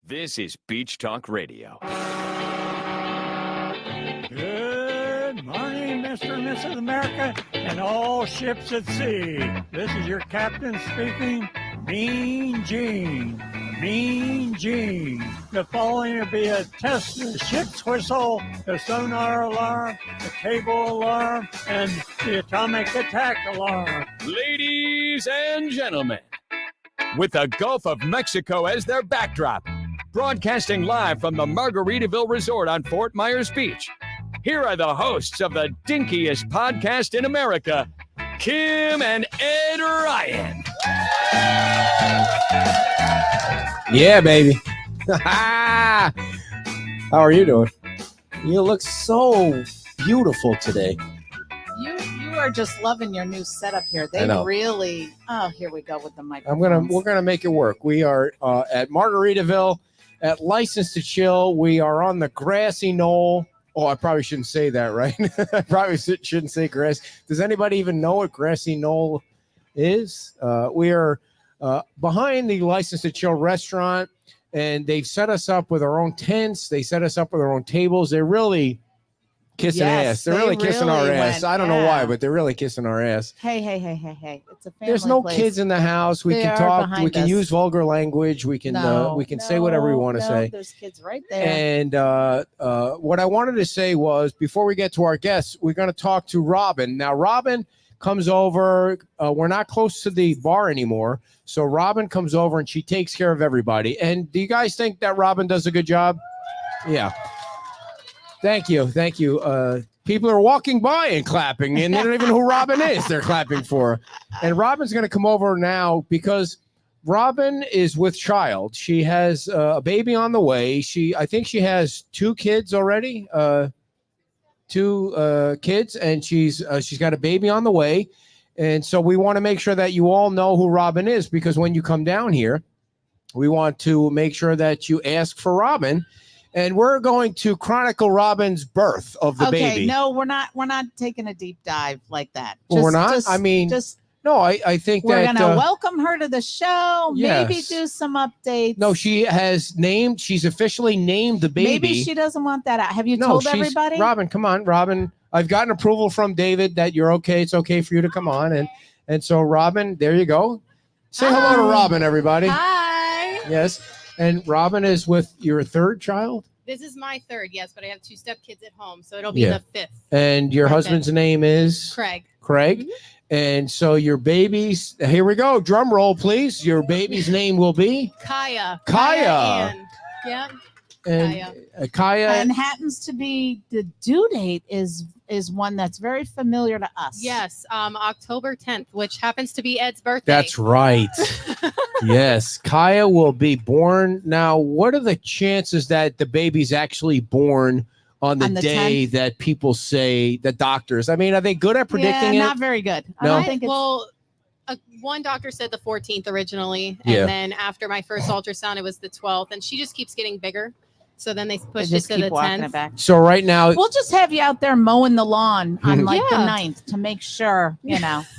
This is Beach Talk Radio. Good morning, Mr. and Mrs. America, and all ships at sea. This is your captain speaking, Mean Gene. Mean Gene. The following will be a test of the ship's whistle, the sonar alarm, the cable alarm, and the atomic attack alarm. Ladies and gentlemen, with the Gulf of Mexico as their backdrop, broadcasting live from the Margaritaville Resort on Fort Myers Beach, here are the hosts of the dinkiest podcast in America, Kim and Ed Ryan. Yeah, baby. How are you doing? You look so beautiful today. You are just loving your new setup here. They really. Oh, here we go with the microphone. We're gonna make it work. We are at Margaritaville at License to Chill. We are on the grassy knoll. Oh, I probably shouldn't say that, right? I probably shouldn't say grass. Does anybody even know what grassy knoll is? We are behind the License to Chill restaurant, and they've set us up with our own tents. They set us up with our own tables. They're really kissing ass. They're really kissing our ass. I don't know why, but they're really kissing our ass. Hey. It's a family There's no place. kids in the house. We can talk. We can use vulgar language. We can say whatever we want to say. There's kids right there. And what I wanted to say was, before we get to our guests, we're going to talk to Robin. Now, Robin comes over. We're not close to the bar anymore. So Robin comes over and she takes care of everybody. And do you guys think that Robin does a good job? Yeah. Thank you. People are walking by and clapping, and they don't even know who Robin is. They're clapping for. And Robin's going to come over now because Robin is with child. She has a baby on the way. I think she has two kids already, two kids, and she's got a baby on the way. And so we want to make sure that you all know who Robin is, because when you come down here, we want to make sure that you ask for Robin. And we're going to chronicle Robin's birth of the baby. Okay, no, we're not taking a deep dive like that. We're not? I think we're that... We're going to welcome her to the show, yes. Maybe do some updates. No, she's officially named the baby. Maybe she doesn't want that out. Have you told everybody? Robin, come on, Robin. I've gotten approval from David that you're okay. It's okay for you to come on. And so, Robin, there you go. Say hello to Robin, everybody. Hi. Yes. And Robin is with your third child? This is my third, yes, but I have two step kids at home, so it'll be the fifth. And your husband's name is? Craig. Mm-hmm. And so your baby's, here we go, drum roll, please. Your baby's name will be? Kaya. Kaya. Yeah. And Kaya. And happens to be the due date is one that's very familiar to us. Yes, October 10th, which happens to be Ed's birthday. That's right. Yes, Kaya will be born. Now, what are the chances that the baby's actually born on the day 10th? That people say, the doctors? I mean, are they good at predicting it? Not very good. No? I don't think one doctor said the 14th originally, and then after my first ultrasound, it was the 12th, and she just keeps getting bigger. So then they pushed it to the 10th. So right now, we'll just have you out there mowing the lawn on the 9th to make sure,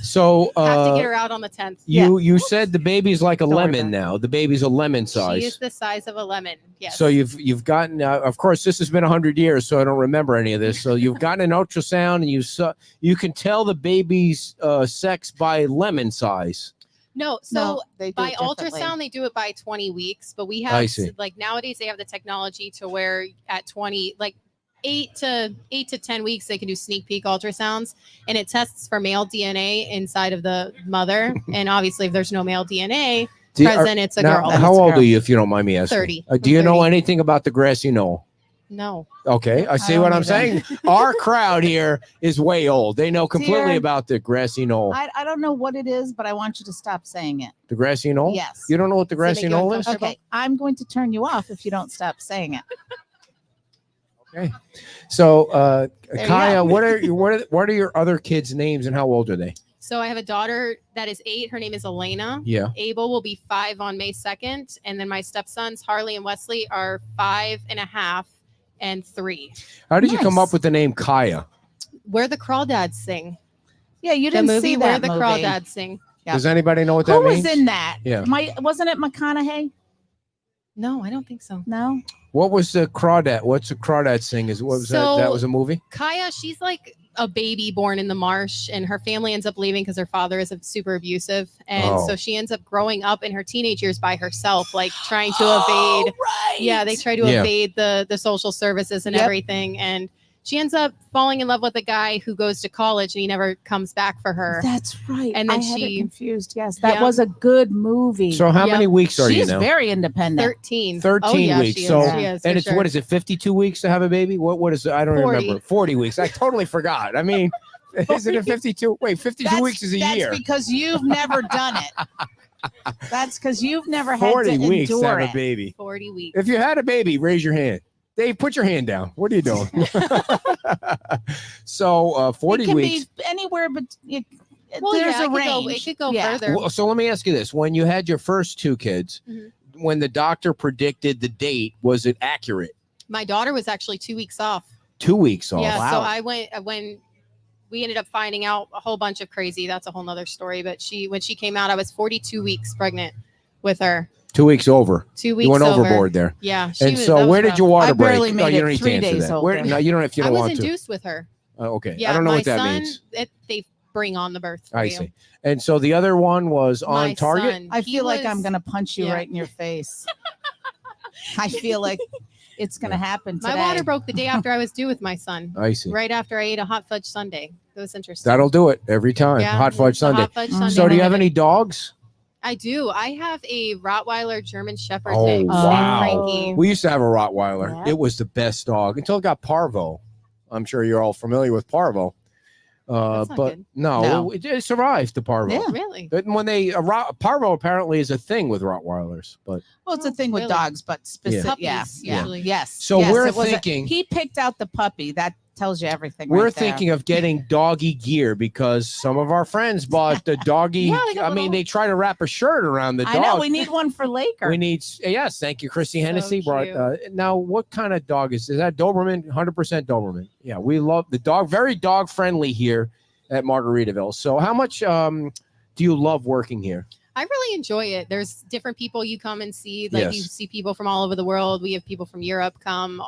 So have to get her out on the 10th. You said the baby's like a lemon now. The baby's a lemon size. She is the size of a lemon. Yes. So you've gotten. Of course, this has been 100 years, so I don't remember any of this. So you've gotten an ultrasound, and you can tell the baby's sex by lemon size. No, so by ultrasound, they do it by 20 weeks, but we have like nowadays they have the technology to where at 20, like 8 to 10 weeks, they can do sneak peek ultrasounds, and it tests for male DNA inside of the mother. And obviously if there's no male DNA present, it's a girl. How old are you, if you don't mind me asking? 30. Do you know anything about the grassy knoll? No. Okay, I see what I'm saying. Our crowd here is way old. They know completely about the grassy knoll. I don't know what it is, but I want you to stop saying it. The grassy knoll? Yes. You don't know what the grassy knoll is? Okay, I'm going to turn you off if you don't stop saying it. Okay. So, Kaya, what are your other kids' names, and how old are they? So I have a daughter that is 8. Her name is Elena. Yeah. Abel will be 5 on May 2nd. And then my stepsons, Harley and Wesley, are 5.5 and 3. How did you come up with the name Kaya? Where the Crawdads Sing. Yeah, you didn't see that Where the Crawdads Sing. Yeah. Does anybody know what that means? Who was in that? Yeah. Wasn't it McConaughey? No, I don't think so. No. What was the crawdad? What's the crawdad thing? What was that? That was a movie? Kaya, she's like a baby born in the marsh, and her family ends up leaving because her father is super abusive. And so she ends up growing up in her teenage years by herself, like trying to evade. Right. Yeah, they try to evade the social services and everything. And she ends up falling in love with a guy who goes to college, and he never comes back for her. That's right. And then I had she it confused. Yes, that was a good movie. So how many weeks are you now? She's very independent. 13. 13 weeks. She So is, and it's sure. what is it? 52 weeks to have a baby? What is it? I don't 40. remember. 40 weeks. I totally forgot. I mean, isn't it 52? Wait, 52 weeks is a year. That's because you've never done it. That's because you've never had 40 to weeks to endure have it. a baby. 40 weeks. If you had a baby, raise your hand. Dave, put your hand down. What are you doing? So 40 it can weeks. be anywhere, but there's yeah, a range. It could go further. Well, so let me ask you this: when you had your first two kids, when the doctor predicted the date, was it accurate? My daughter was actually 2 weeks off. 2 weeks off. Yeah, Wow. so I went when we ended up finding out a whole bunch of crazy. That's a whole nother story. But when she came out, I was 42 weeks pregnant with her. 2 weeks over. 2 weeks. You went over. overboard there. Yeah. And so, where did your water I break? barely made you it don't need 3 to answer days that. older. No, you don't if you don't I was want to. induced with her. Okay. Yeah, I don't know my what that son, means. They bring on the birth. For I you. see. And so the other one was on My target. son, I he feel like was- I'm going to punch you right in your face. I feel like it's going to happen today. My water broke the day after I was due with my son. I see. Right after I ate a hot fudge sundae. It was interesting. That'll do it every time. Yeah, Hot fudge it's a Sunday. hot fudge sundae So do you have with any it. dogs? I do. I have a Rottweiler German Shepherd Oh, mix named wow. Frankie. We used to have a Rottweiler. Yeah. It was the best dog until it got parvo. I'm sure you're all familiar with parvo. That's not But good. no, it survived the parvo. Yeah. Really? But when parvo apparently is a thing with Rottweilers, but Well, it's a thing with Really? dogs, but specific. Puppies, Yeah. usually. Yes. So yes, we're it was thinking- he picked out the puppy. That tells you everything. we're right there. thinking of getting doggy gear because some of our friends bought the doggy. Yeah, they got I mean, little- they try to wrap a shirt around the dog. I know we need one for Laker. We need, yes, thank you, Christy So Hennessy brought. cute. Now, what kind of dog is that? Doberman, 100% Doberman. Yeah, we love the dog. Very dog friendly here at Margaritaville. So, how much do you love working here? I really enjoy it. There's different people you come and see. Like Yes. you see people from all over the world. We have people from Europe come.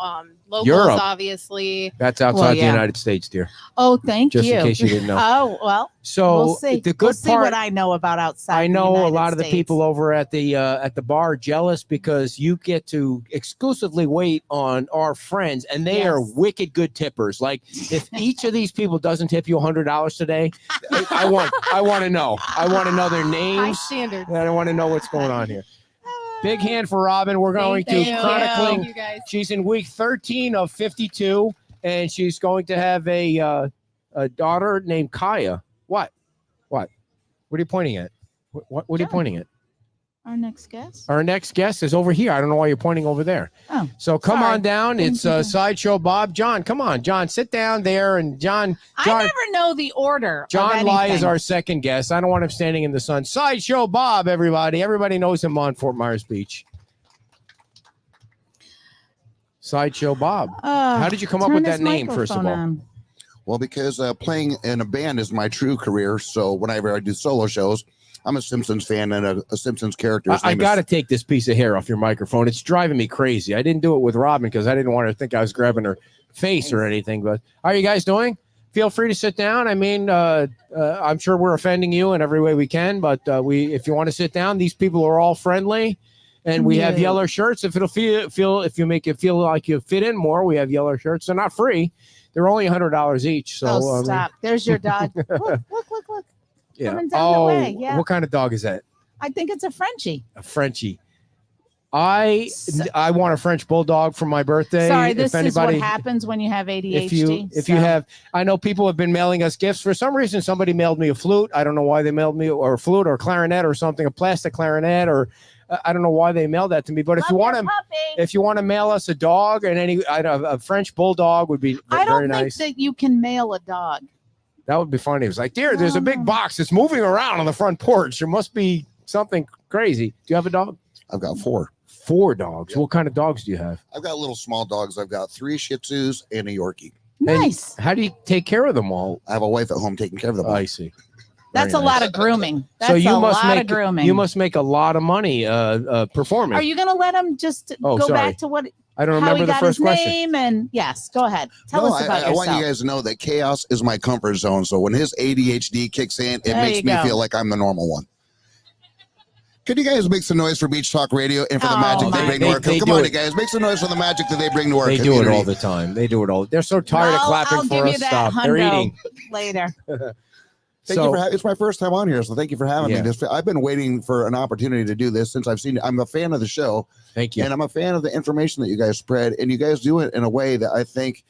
Locals, Europe. obviously. That's outside Well, the yeah. United States, dear. Oh, thank Just you. in case you didn't know. Oh well, So we'll see. the good We'll see part. what I know about outside. I the know a United lot of the States. people over at the bar are jealous because you get to exclusively wait on our friends, and they are Yes. wicked good tippers. Like if each of these people doesn't tip you $100 today, I want to know. I want to know their High names. standards. And I want to know what's going on here. Big hand for Robin. We're going Thank to you. chronicling. Thank you guys. She's in week 13 of 52, and she's going to have a daughter named Kaya. What? What are you pointing at? What are you Sure. pointing at? Our next guest. Our next guest is over here. I don't know why you're pointing over there. Oh, So come sorry. on down. It's Sideshow Bob. John, come on. John, sit down there. And John, I never know the order. John of Lai is anything. our second guest. I don't want him standing in the sun. Sideshow Bob, everybody. Everybody knows him on Fort Myers Beach. Sideshow Bob. How did you come up turn with his that name, first of microphone all? on. Well, because playing in a band is my true career. So whenever I do solo shows, I'm a Simpsons fan and a Simpsons character. His I name is- got to take this piece of hair off your microphone. It's driving me crazy. I didn't do it with Robin because I didn't want her to think I was grabbing her face or anything. But how are you guys doing? Feel free to sit down. I mean, I'm sure we're offending you in every way we can, but if you want to sit down, these people are all friendly, and we have Yeah. yellow shirts. If it'll if you make it feel like you fit in more, we have yellow shirts. They're not free. They're only $100 each. So Oh, I mean, stop. There's your dog. Look. yeah. Coming down the way, yeah. What kind of dog is that? I think it's a Frenchie. A Frenchie. I want a French bulldog for my birthday. Sorry, this if is what anybody, happens when you have ADHD. if you have, I know people have been mailing us gifts. For some reason, somebody mailed me a flute. I don't know why they mailed me, or a flute or a clarinet or something, a plastic clarinet, or I don't know why they mailed that to me. But if you want to mail us a dog and a French bulldog would be I don't very think nice. that you can mail a dog. That would be funny. It was like, dear, there's a big box that's moving around on the front porch. There must be something crazy. Do you have a dog? I've got 4. 4 dogs. Yep. What kind of dogs do you have? I've got little small dogs. I've got 3 Shih Tzus and a Yorkie. And Nice. how do you take care of them all? I have a wife at home taking care of them. I see. That's a lot of grooming. That's so you a must lot make of grooming. You must make a lot of money performing. Are you going to let him just go back to what? I don't how remember he the got first his question. name and yes, go ahead. Tell us about I yourself. want you guys to know that chaos is my comfort zone. So when his ADHD kicks in, it makes me feel like I'm the normal one. Could you guys make some noise for Beach Talk Radio and for the magic they bring to our community? Come on, you guys, make some noise for the magic that they bring to our community. They do it all the time. They do it all. They're so tired of clapping for us. Stop. They're eating later. Thank you for it's my first time on here, so thank you for having me. I've been waiting for an opportunity to do this since I've seen it. I'm a fan of the show. Thank you. And I'm a fan of the information that you guys spread, and you guys do it in a way that I think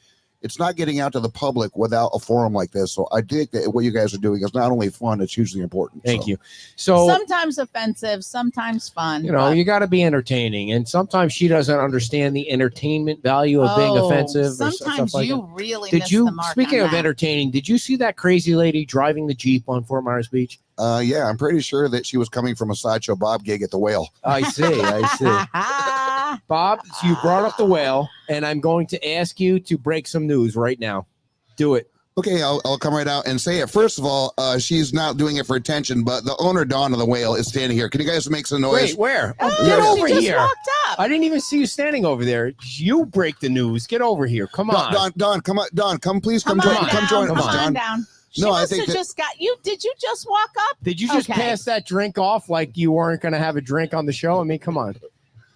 it's not getting out to the public without a forum like this. So I think that what you guys are doing is not only fun, it's hugely important. Thank you. So sometimes offensive, sometimes fun. You got to be entertaining, and sometimes she doesn't understand the entertainment value of being offensive. Sometimes like you really did miss you the mark speaking on of that. entertaining, did you see that crazy lady driving the Jeep on Fort Myers Beach? Yeah, I'm pretty sure that she was coming from a Sideshow Bob gig at the Whale. I see. Bob, so you brought up the Whale, and I'm going to ask you to break some news right now. Do it. Okay, I'll come right out and say it. First of all, she's not doing it for attention, but the owner, Dawn of the Whale, is standing here. Can you guys make some noise? Wait, where? Oh, get she over just here. walked up. I didn't even see you standing over there. You break the news. Get over here. Come on. Dawn, come on. Dawn, please come Come join. on Come join down. us, Come Dawn. on down. She No, I must think have just got you. Did you just walk up? Did you just pass that drink off like you weren't going to have a drink on the show? I mean, come on.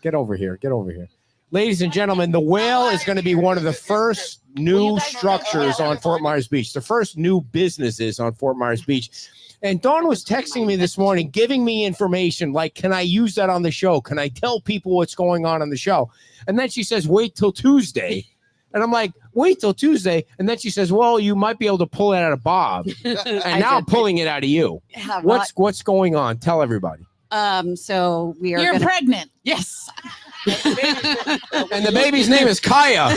Get over here. Get over here. Ladies and gentlemen, the Whale is going to be one of the first new structures on Fort Myers Beach, the first new businesses on Fort Myers Beach. And Dawn was texting me this morning, giving me information like, can I use that on the show? Can I tell people what's going on the show? And then she says, wait till Tuesday. And I'm like, wait till Tuesday. And then she says, well, you might be able to pull it out of Bob. And now I'm pulling it out of you. Yeah, well, what's going on? Tell everybody. So we are. You're pregnant. Yes. And the baby's name is Kaya.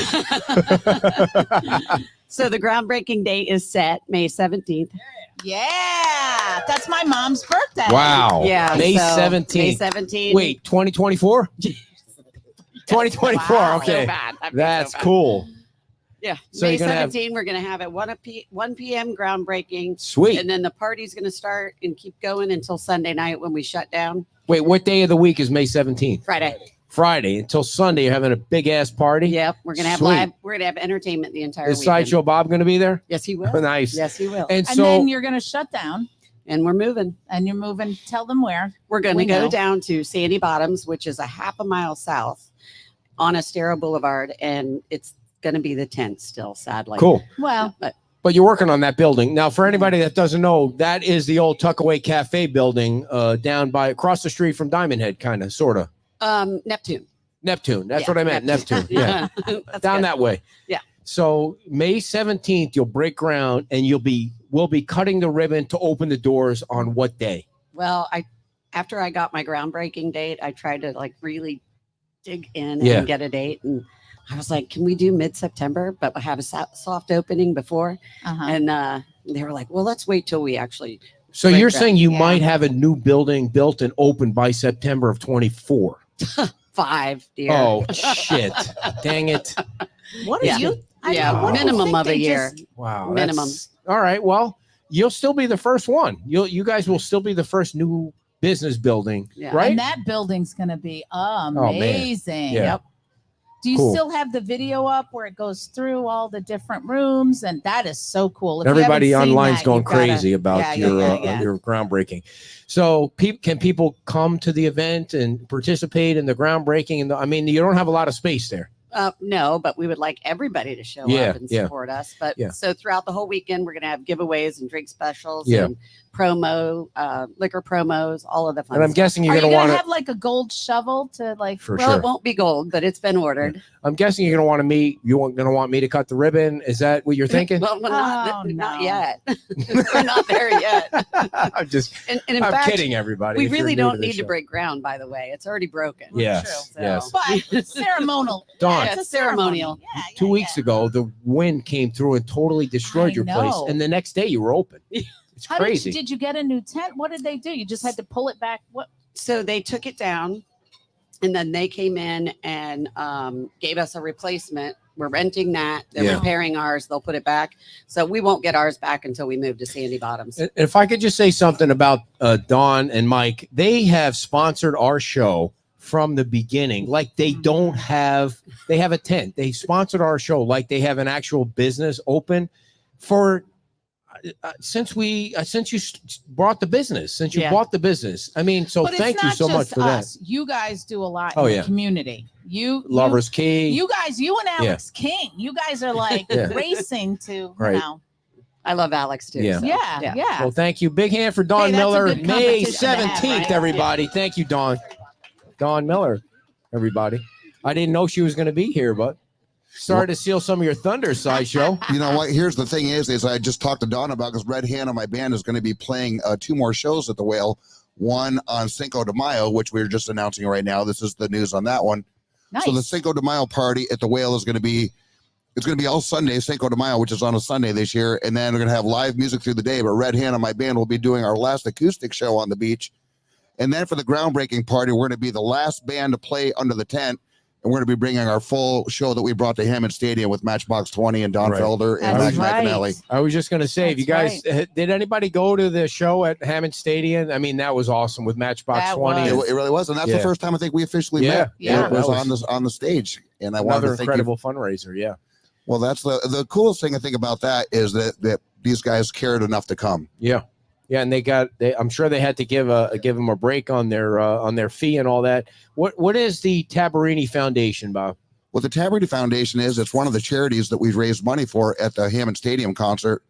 So the groundbreaking date is set May 17th. Yeah, that's my mom's birthday. Wow. Yeah. May so 17th. May 17th. Wait, 2024? 2024. Wow. Okay. So bad. That's so bad. cool. Yeah. So May you're gonna 17, we're going to have it 1 p.m. groundbreaking. Sweet. And then the party's going to start and keep going until Sunday night when we shut down. Wait, what day of the week is May 17th? Friday until Sunday. You're having a big ass party. Yep. We're going to have Sweet. live. We're going to have entertainment the entire Is weekend. Sideshow Bob going to be there? Yes, he will. Nice. Yes, he will. And And so then you're going to shut down And we're moving. and you're moving. Tell them where. We're going We to go know. down to Sandy Bottoms, which is a half a mile south on Estero Boulevard. And it's going to be the tent still, sadly. cool. Well, But you're working on that building. Now, for anybody that doesn't know, that is the old Tuckaway Cafe building down by across the street from Diamond Head, kind of, sort of. Neptune. Neptune. That's Yeah, what I meant. Neptune. Yeah. That's Down good. that way. Yeah. So May 17th, you'll break ground and we'll be cutting the ribbon to open the doors on what day? Well, after I got my groundbreaking date, I tried to like really dig in Yeah. and get a date. And I was like, can we do mid-September, but have a soft opening before? And they were like, well, let's wait till we actually. So break you're ground. saying you Yeah. might have a new building built and open by September of 24. 5, dear. Oh, shit. Dang it. what are Yeah. you? I Yeah, know, what do you minimum think of a they year. just- Wow. Minimum. that's- All right. Well, you'll still be the first one. You guys will still be the first new business building, Yeah. right? And that building's going to be man. amazing. Yeah. Yep. Do you Cool. still have the video up where it goes through all the different rooms? And that is so cool. If you Everybody haven't seen online's that, going you've gotta- crazy about Yeah, yeah. your groundbreaking. So can people come to the event and participate in the groundbreaking? And I mean, you don't have a lot of space there. No, but we would like everybody to show Yeah, up and yeah. support us. But Yeah. so throughout the whole weekend, we're going to have giveaways and drink specials Yeah. and liquor promos, all of the fun And I'm stuff. guessing you're Are you going to going want to to. have like a gold shovel to like? For Well, sure. it won't be gold, but it's been ordered. I'm guessing you're going to want to meet. You're going to want me to cut the ribbon. Is that what you're thinking? Well, not no. yet. We're not there yet. I'm just. And in I'm fact, kidding, everybody. we if you're really new don't the need to show. break ground, by the way. It's already broken. Yes. So- Yes. But ceremonial. Dawn. Yeah, it's a Ceremonial. Yeah, 2 weeks ago, the wind came through and totally destroyed I your place. know. And the next day, you were open. It's How crazy. did you get a new tent? What did they do? You just had to pull it back. What? So they took it down and then they came in and gave us a replacement We're renting that. They're repairing ours. They'll put it back. So we won't get ours back until we move to Sandy Bottoms. If I could just say something about Dawn and Mike, they have sponsored our show from the beginning. Like they have a tent. They sponsored our show like they have an actual business open for since you bought the business. I mean, so thank you so much for that. You guys do a lot in the community. Lovers Key. You and Alex King. You guys are like racing to, you know. I love Alex too. Yeah. So, Yeah. Well, thank you. Big hand for Dawn Miller. May 17th, right? everybody. Thank you, Dawn. Dawn Miller, everybody. I didn't know she was going to be here, but started to steal some of your thunder, Sideshow. You know what? Here's the thing is I just talked to Dawn about, because Red Hannah, my band, is going to be playing 2 more shows at the Whale. One on Cinco de Mayo, which we're just announcing right now. This is the news on that one. Nice. So the Cinco de Mayo party at the Whale is going to be, it's going to be all Sunday, Cinco de Mayo, which is on a Sunday this year. And then we're going to have live music through the day. But Red Hannah, my band, will be doing our last acoustic show on the beach. And then for the groundbreaking party, we're going to be the last band to play under the tent. And we're going to be bringing our full show that we brought to Hammond Stadium with Matchbox 20 and Don Felder and Mac McAnally. I was just going to say, if you guys, did anybody go to the show at Hammond Stadium? I mean, that was awesome with Matchbox 20. It really was. And that's the first time I think we officially met. Yeah. It was on the stage. And I wanted to thank incredible fundraiser. Yeah. Well, that's the coolest thing I think about that is that these guys cared enough to come. Yeah. Yeah, and I'm sure they had to give them a break on their fee and all that. What is the Tabarini Foundation, Bob? What the Tabarini Foundation is, it's one of the charities that we've raised money for at the Hammond Stadium concert.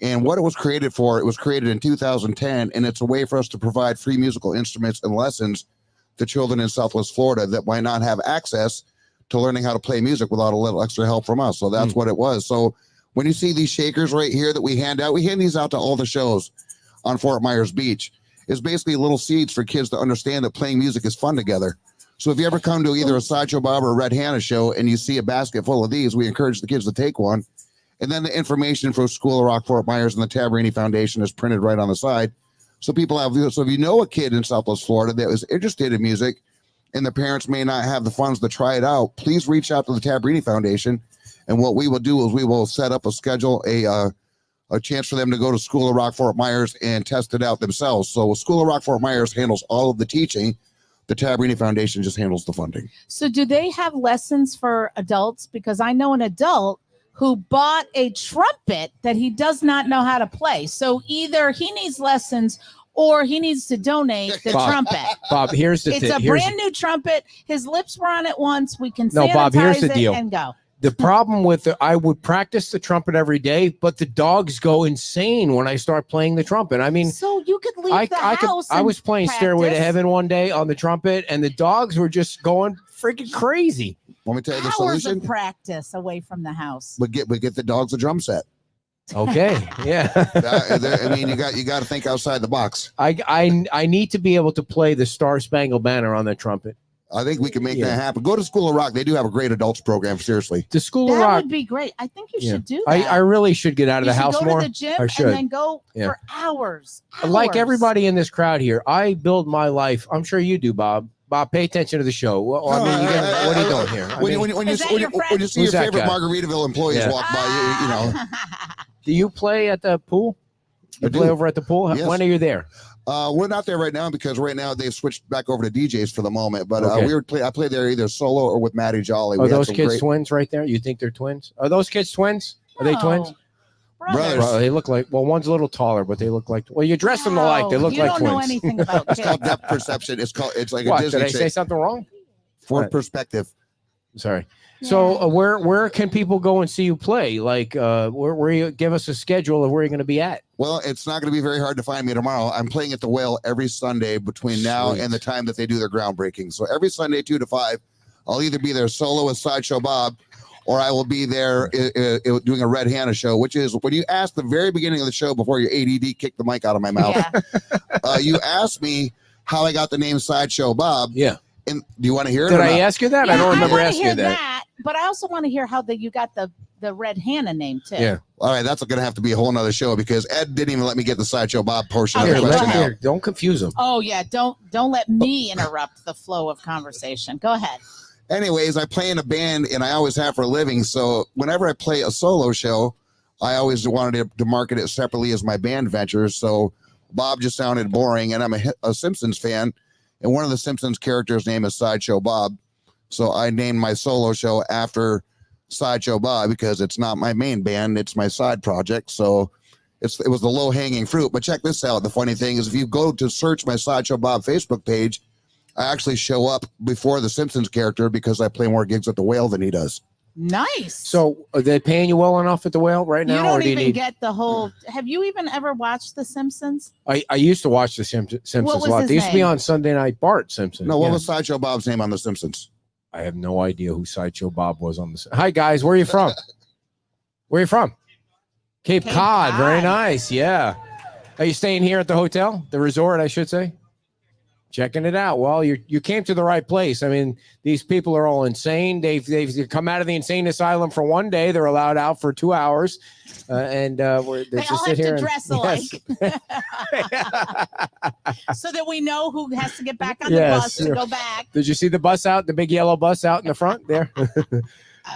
And what it was created for, it was created in 2010, and it's a way for us to provide free musical instruments and lessons to children in Southwest Florida that might not have access to learning how to play music without a little extra help from us. So that's what it was. So when you see these shakers right here that we hand these out to all the shows on Fort Myers Beach. Is basically little seeds for kids to understand that playing music is fun together. So if you ever come to either a Sideshow Bob or a Red Hannah show and you see a basket full of these, we encourage the kids to take one. And then the information for School of Rock Fort Myers and the Tabarini Foundation is printed right on the side. So people so if you know a kid in Southwest Florida that is interested in music and the parents may not have the funds to try it out, please reach out to the Tabarini Foundation. And what we will do is we will set up a schedule, a chance for them to go to School of Rock Fort Myers and test it out themselves. So School of Rock Fort Myers handles all of the teaching. The Tabarini Foundation just handles the funding. So do they have lessons for adults? Because I know an adult who bought a trumpet that he does not know how to play. So either he needs lessons or he needs to donate the trumpet. Bob, here's the thing. It's a brand new trumpet. His lips were on it once. We can sanitize Bob, here's the it deal. And go. The problem with I would practice the trumpet every day, but the dogs go insane when I start playing the trumpet. I mean, so you could leave the house. I was playing Stairway to Heaven one day on the trumpet, and the dogs were just going freaking crazy. Let me tell you the Hours solution. of practice away from the house. But get the dogs a drum set. Okay, yeah. I mean, you got to think outside the box. I need to be able to play the Star Spangled Banner on the trumpet. I think we can make that happen. Go to School of Rock. They do have a great adults program. Seriously, the School of Rock Rock would be great. I think you should do that. I really should get out of the house more. Go to the gym I should. and then go for hours. Like everybody in this crowd here, I build my life. I'm sure you do, Bob. Bob, pay attention to the show. Well, I mean, what are you doing here? When you see your favorite Margaritaville employees walk by, you know. Do you play at the pool? You play over at the pool? Yes. When are you there? We're not there right now because right now they've switched back over to DJs for the moment. But I play there either solo or with Matty Jolly. Are those kids twins right there? You think they're twins? Are those kids twins? Are they twins? Brothers. They look like, well, one's a little taller, but they look like, well, you dress them alike. They look like twins. You don't know anything about kids. It's called depth perception. It's like what, a Disney did I say something wrong? For perspective. Sorry. So where can people go and see you play? Like where you give us a schedule of where you're going to be at? Well, it's not going to be very hard to find me tomorrow. I'm playing at the Whale every Sunday between now and the time that they do their groundbreaking. So every Sunday 2 to 5, I'll either be there solo with Sideshow Bob, or I will be there doing a Red Hannah show, which is when you asked the very beginning of the show before your ADD kicked the mic out of my mouth. Yeah. You asked me how I got the name Sideshow Bob. Yeah. And do you want to hear it? Did I ask you that? Yeah, I don't remember asking you that. But I also want to hear how you got the Red Hannah name too. Yeah. All right, that's going to have to be a whole nother show because Ed didn't even let me get the Sideshow Bob portion of the question out. Don't confuse him. Oh yeah, don't let me interrupt the flow of conversation. Go ahead. Anyways, I play in a band, and I always have for a living. So whenever I play a solo show, I always wanted to market it separately as my band venture. So Bob just sounded boring, and I'm a Simpsons fan, and one of the Simpsons characters' name is Sideshow Bob. So I named my solo show after Sideshow Bob because it's not my main band, it's my side project. So it was the low-hanging fruit. But check this out. The funny thing is, if you go to search my Sideshow Bob Facebook page, I actually show up before the Simpsons character because I play more gigs at the Whale than he does. Nice. So are they paying you well enough at the Whale right now? You don't or do even you need... get the whole. Have you even ever watched The Simpsons? I used to watch the Simpsons a lot. They used to be on Sunday night. Bart Simpson. No, what was Sideshow Bob's name on The Simpsons? I have no idea who Sideshow Bob was on the. Hi guys, where are you from? Where are you from? Cape Cod. Very nice. Yeah. Are you staying here at the hotel, the resort, I should say? Checking it out. Well, you came to the right place. I mean, these people are all insane. They've come out of the insane asylum for one day. They're allowed out for 2 hours, and they all just have sit here to dress alike, yes. so that we know who has to get back on the bus to go back. Did you see the bus out? The big yellow bus out in the front there.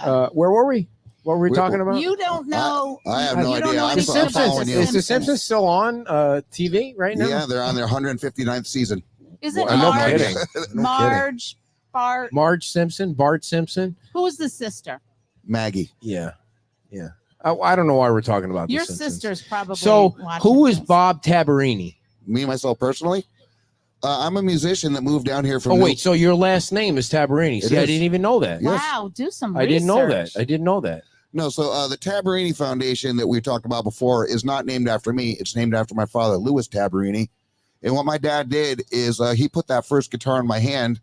Where were we? What were we talking about? You don't know. I have no idea. I'm following you. Is The Simpsons still on TV right now? Yeah, they're on their 159th season. Is it no Marge? kidding. Marge, Bart. Marge Simpson, Bart Simpson. Who was the sister? Maggie. Yeah. I don't know why we're talking about Your The Simpsons. sister's probably. So, who is this. Bob Tabarini? Me, myself, personally? I'm a musician that moved down here from... Oh, wait, so your last name is Tabarini. See, I didn't even know that. Wow, do some I research. didn't know that. No, so the Tabarini Foundation that we talked about before is not named after me. It's named after my father, Louis Tabarini. And what my dad did is he put that first guitar in my hand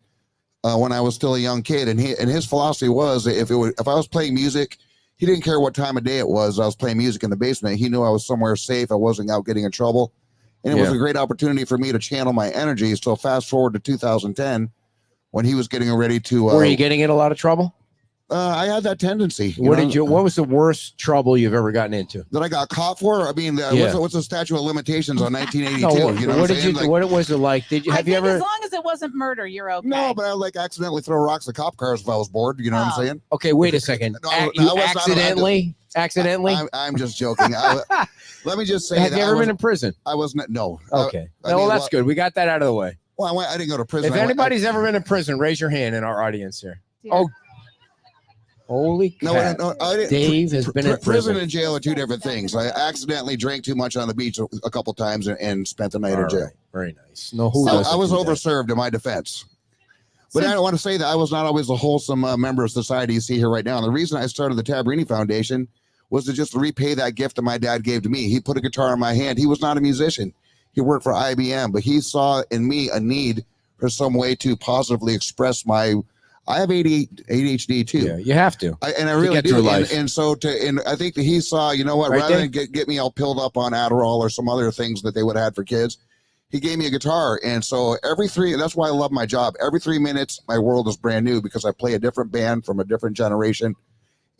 when I was still a young kid. And his philosophy was if I was playing music, he didn't care what time of day it was. I was playing music in the basement. He knew I was somewhere safe. I wasn't out getting in trouble. And it was a great opportunity for me to channel my energy. So fast forward to 2010 when he was getting ready to... Were you getting in a lot of trouble? I had that tendency. What was the worst trouble you've ever gotten into? That I got caught for? I mean, what's the statute of limitations on 1982? What was it like? Have you ever? As long as it wasn't murder, you're okay. No, but I would accidentally throw rocks at cop cars if I was bored. You know what I'm saying? Okay, wait a second. Accidentally? I'm just joking. Let me just say. Have you ever been in prison? I wasn't. No. Okay. Well, that's good. We got that out of the way. Well, I didn't go to prison. If anybody's ever been in prison, raise your hand in our audience here. Yeah. Oh. Holy crap. No, I didn't. Dave has been in prison. Prison and jail are two different things. I accidentally drank too much on the beach a couple times and spent the night in jail. Right. Very nice. No, I was overserved in my defense. But I don't want to say that I was not always a wholesome member of society you see here right now. And the reason I started the Tabarini Foundation was to just repay that gift that my dad gave to me. He put a guitar in my hand. He was not a musician. He worked for IBM, but he saw in me a need for some way to positively express my... I have ADHD too. Yeah, you have to. I really do. And so I think that he saw, you know what, rather than get me all pilled up on Adderall or some other things that they would have had for kids, he gave me a guitar. And so that's why I love my job. Every 3 minutes, my world is brand new because I play a different band from a different generation,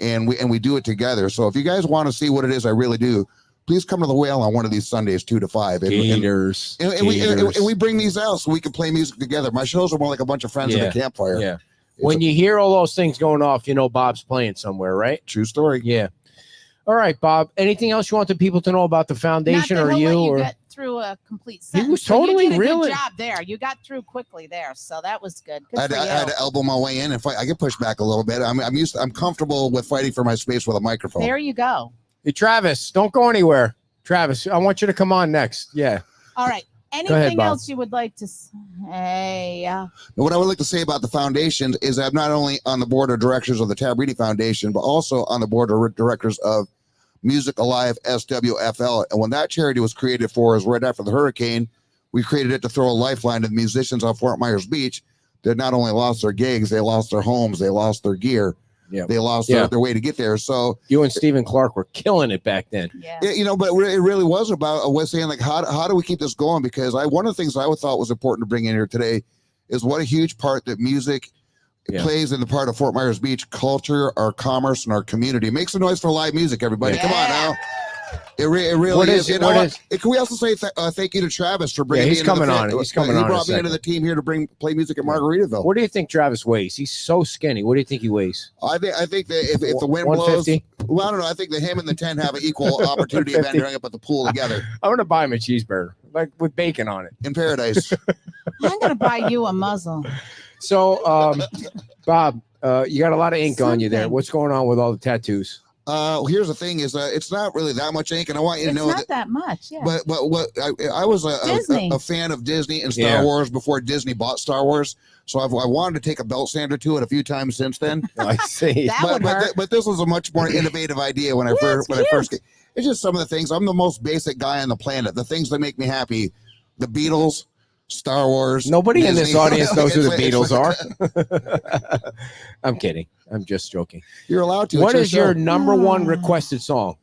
and we do it together. So if you guys want to see what it is I really do, please come to the Whale on one of these Sundays, 2 to 5. And we bring these out so we can play music together. My shows are more like a bunch of friends at a campfire. Yeah. When you hear all those things going off, you know Bob's playing somewhere, right? True story. Yeah. All right, Bob. Anything else you want the people to know about the foundation or you? Or get through a complete sentence. He was totally you did a really good job there. You got through quickly there, so that was good. I had to elbow my way in and fight. I get pushed back a little bit. I'm comfortable with fighting for my space with a microphone. There you go. Hey, Travis, don't go anywhere. Travis, I want you to come on next. Yeah. All right. Anything else you would like to say? What I would like to say about the foundation is I'm not only on the board of directors of the Tabarini Foundation, but also on the board of directors of Music Alive SWFL. And when that charity was created for us right after the hurricane, we created it to throw a lifeline to the musicians on Fort Myers Beach that not only lost their gigs, they lost their homes, they lost their gear. Yeah. They lost their way to get there. So you and Stephen Clark were killing it back then. Yeah. But it really was about saying like, how do we keep this going? Because one of the things I thought was important to bring in here today is what a huge part that music plays in the part of Fort Myers Beach culture, our commerce, and our community. Make some noise for live music, everybody. Come on now. It really is. You know what? Can we also say thank you to Travis for bringing me into coming on. He's coming on. He brought me into the team here to play music at Margaritaville. What do you think Travis weighs? He's so skinny. What do you think he weighs? I think that if the wind blows, well, I don't know. I think that him and the 10 have an equal opportunity of ending up at the pool together. I'm gonna buy him a cheeseburger, like with bacon on it. In paradise. I'm gonna buy you a muzzle. So, Bob, you got a lot of ink on you there. What's going on with all the tattoos? Here's the thing: is it's not really that much ink, and I want you to know it's not that much. Yeah. But what I was a fan of Disney and Star Wars before Disney bought Star Wars, so I wanted to take a belt sander to it a few times since then. I see. But this was a much more innovative idea when I first came. It's just some of the things. I'm the most basic guy on the planet. The things that make me happy: the Beatles, Star Wars. Nobody Disney. In this audience knows who the Beatles are. I'm kidding. I'm just joking. You're allowed to. What is your number one requested song?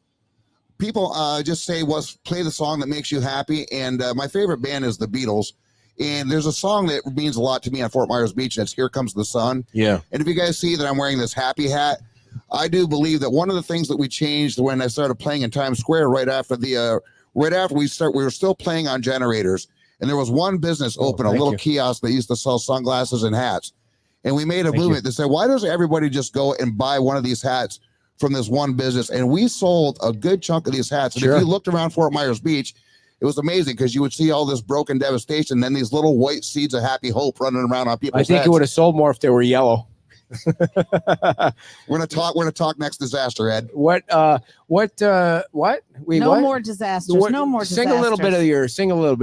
People just say, play the song that makes you happy. And my favorite band is the Beatles. And there's a song that means a lot to me on Fort Myers Beach. That's Here Comes the Sun. Yeah. And if you guys see that I'm wearing this happy hat, I do believe that one of the things that we changed when I started playing in Times Square right after we were still playing on generators. And there was one business open, a little kiosk that used to sell sunglasses and hats. And we made a movement that said, why doesn't everybody just go and buy one of these hats from this one business? And we sold a good chunk of these hats. And if you looked around Fort Myers Beach, it was amazing because you would see all this broken devastation, and then these little white seeds of happy hope running around on people's heads. I think it would have sold more if they were yellow. We're gonna talk next disaster, Ed. What? No more disasters. No more disasters. Sing a little bit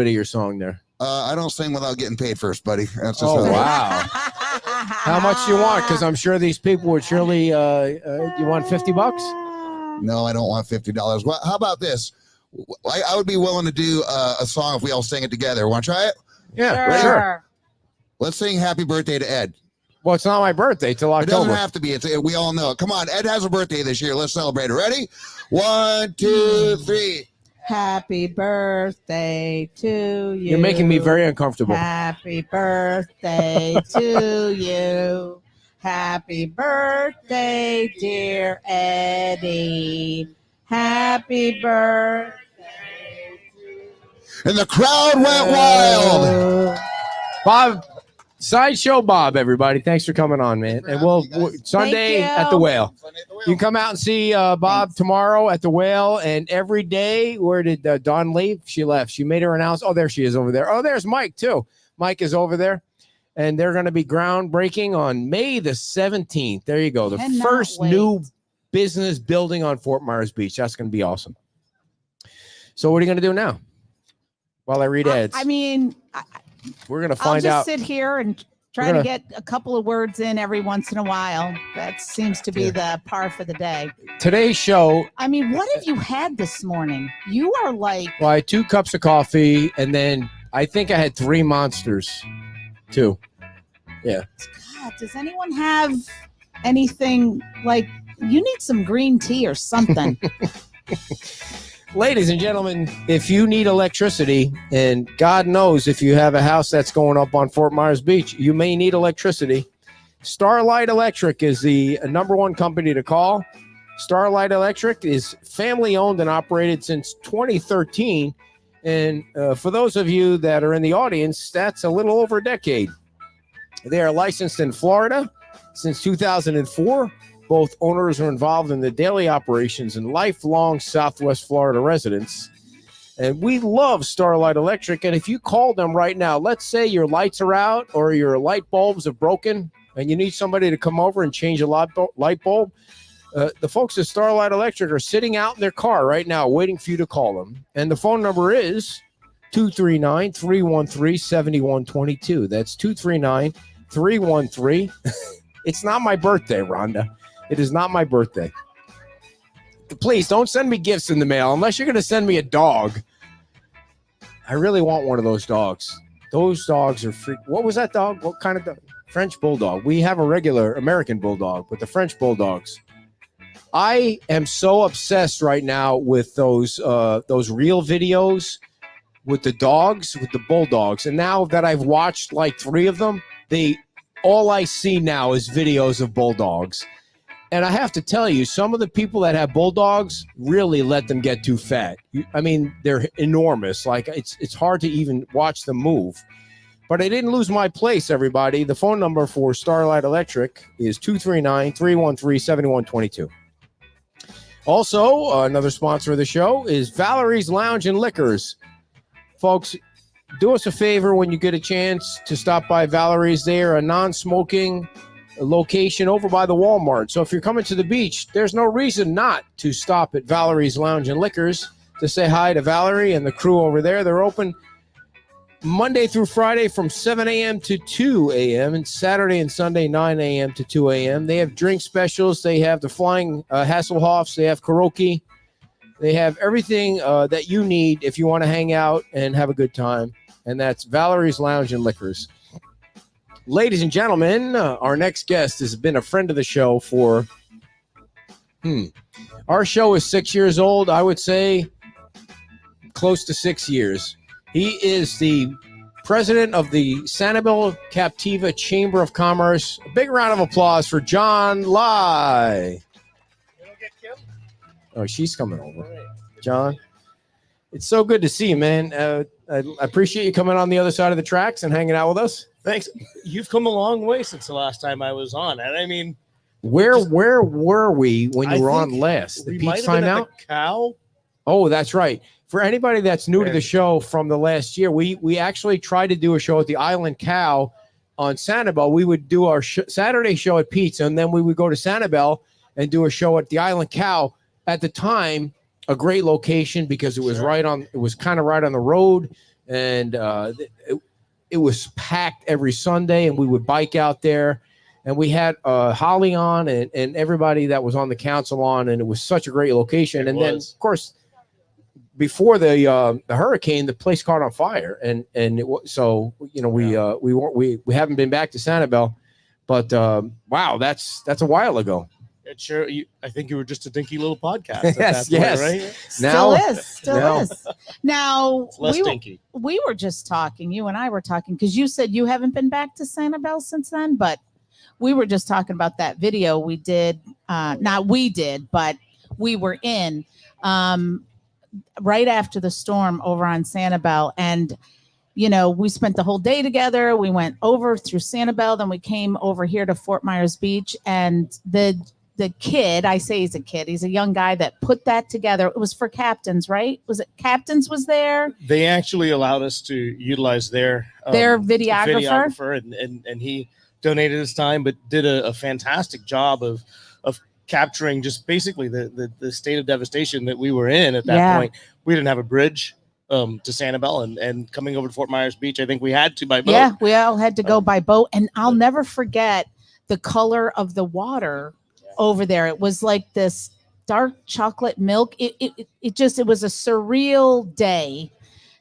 of your song there. I don't sing without getting paid first, buddy. That's just wow. How much do you want? Because I'm sure these people would surely. You want $50? No, I don't want $50. Well, how about this? I would be willing to do a song if we all sing it together. Want to try it? Yeah, sure. Let's sing "Happy Birthday" to Ed. Well, it's not my birthday till October. It doesn't have to be. We all know. Come on, Ed has a birthday this year. Let's celebrate it. Ready? 1, 2, 3. Happy birthday to you. You're making me very uncomfortable. Happy birthday to you. Happy birthday, dear Eddie. Happy birthday to you. And the crowd went wild. Bob, Sideshow Bob, everybody. Thanks for coming on, man. And we'll Sunday at the Whale. You can come out and see Bob tomorrow at the Whale. And every day, where did Dawn leave? She left. She made her announcement. Oh, there she is over there. Oh, there's Mike, too. Mike is over there. And they're going to be groundbreaking on May the 17th. There you go. The first new business building on Fort Myers Beach. That's going to be awesome. So what are you going to do now while I read ads? We're going to find out. I'll just sit here and try to get a couple of words in every once in a while. That seems to be the par for the day. Today's show. What have you had this morning? You are like. Well, I had 2 cups of coffee, and then I think I had 3 Monsters, too. Yeah. God, does anyone have anything like, you need some green tea or something? Ladies and gentlemen, if you need electricity, and God knows if you have a house that's going up on Fort Myers Beach, you may need electricity. Starlight Electric is the number one company to call. Starlight Electric is family owned and operated since 2013. And for those of you that are in the audience, that's a little over a decade. They are licensed in Florida since 2004. Both owners are involved in the daily operations and lifelong Southwest Florida residents. And we love Starlight Electric. And if you call them right now, let's say your lights are out or your light bulbs are broken and you need somebody to come over and change a light bulb, the folks at Starlight Electric are sitting out in their car right now waiting for you to call them. And the phone number is 239-313-7122. That's 239-313. It's not my birthday, Rhonda. It is not my birthday. Please don't send me gifts in the mail unless you're going to send me a dog. I really want one of those dogs. Those dogs are free. What was that dog? What kind of dog? French bulldog. We have a regular American bulldog, but the French bulldogs. I am so obsessed right now with those real videos with the dogs, with the bulldogs. And now that I've watched like 3 of them, all I see now is videos of bulldogs. And I have to tell you, some of the people that have bulldogs really let them get too fat. I mean, they're enormous. Like it's hard to even watch them move. But I didn't lose my place, everybody. The phone number for Starlight Electric is 239-313-7122. Also, another sponsor of the show is Valerie's Lounge and Liquors. Folks, do us a favor when you get a chance to stop by Valerie's. They are a non-smoking location over by the Walmart. So if you're coming to the beach, there's no reason not to stop at Valerie's Lounge and Liquors to say hi to Valerie and the crew over there. They're open Monday through Friday from 7 a.m. to 2 a.m. and Saturday and Sunday 9 a.m. to 2 a.m. They have drink specials. They have the flying Hasselhoffs. They have karaoke. They have everything that you need if you want to hang out and have a good time. And that's Valerie's Lounge and Liquors. Ladies and gentlemen, our next guest has been a friend of the show for, our show is 6 years old. I would say close to 6 years. He is the president of the Sanibel Captiva Chamber of Commerce. A big round of applause for John Lai. You don't get Kim? Oh, she's coming over. John, it's so good to see you, man. I appreciate you coming on the other side of the tracks and hanging out with us. Thanks. You've come a long way since the last time I was on. And I mean, where were we when you were on last? The we Peach might have been Timeout? at the Cow. Oh, that's right. For anybody that's new to the show from the last year, we actually tried to do a show at the Island Cow on Sanibel. We would do our Saturday show at Pete's, and then we would go to Sanibel and do a show at the Island Cow. At the time, a great location because it was kind of right on the road, and it was packed every Sunday, and we would bike out there, and we had Holly on and everybody that was on the council on, and it was such a great location. Then, of course, before the hurricane, the place caught on fire, and we haven't been back to Sanibel, but wow, that's a while ago. Sure, I think you were just a dinky little podcast. Yes. Right? Still is. Now, it's less dinky. We were just talking, you and I were talking, because you said you haven't been back to Sanibel since then, but we were just talking about that video we did. Not we did, but we were in right after the storm over on Sanibel. And, we spent the whole day together. We went over through Sanibel, then we came over here to Fort Myers Beach, and the kid, I say he's a kid, he's a young guy that put that together. It was for Captains, right? Was it Captains was there? They actually allowed us to utilize their videographer and he donated his time, but did a fantastic job of capturing just basically the state of devastation that we were in at that point. We didn't have a bridge to Sanibel, and coming over to Fort Myers Beach, I think we had to by boat. Yeah, we all had to go by boat, and I'll never forget the color of the water over there. It was like this dark chocolate milk. It was a surreal day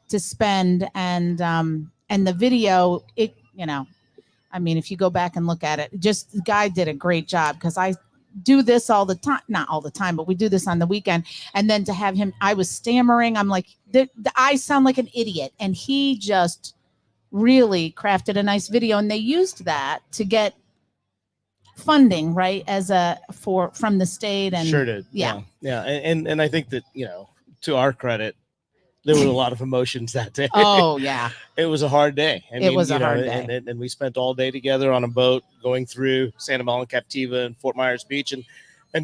to spend, and the video, I mean, if you go back and look at it, just the guy did a great job, because I do this all the time, not all the time, but we do this on the weekend. And then to have him, I was stammering. I'm like, I sound like an idiot. And he just really crafted a nice video. And they used that to get funding, right? From the state. And sure did. Yeah. And I think that, to our credit, there were a lot of emotions that day. Oh, yeah. It was a hard day. It was a hard day. And we spent all day together on a boat going through Sanibel and Captiva and Fort Myers Beach and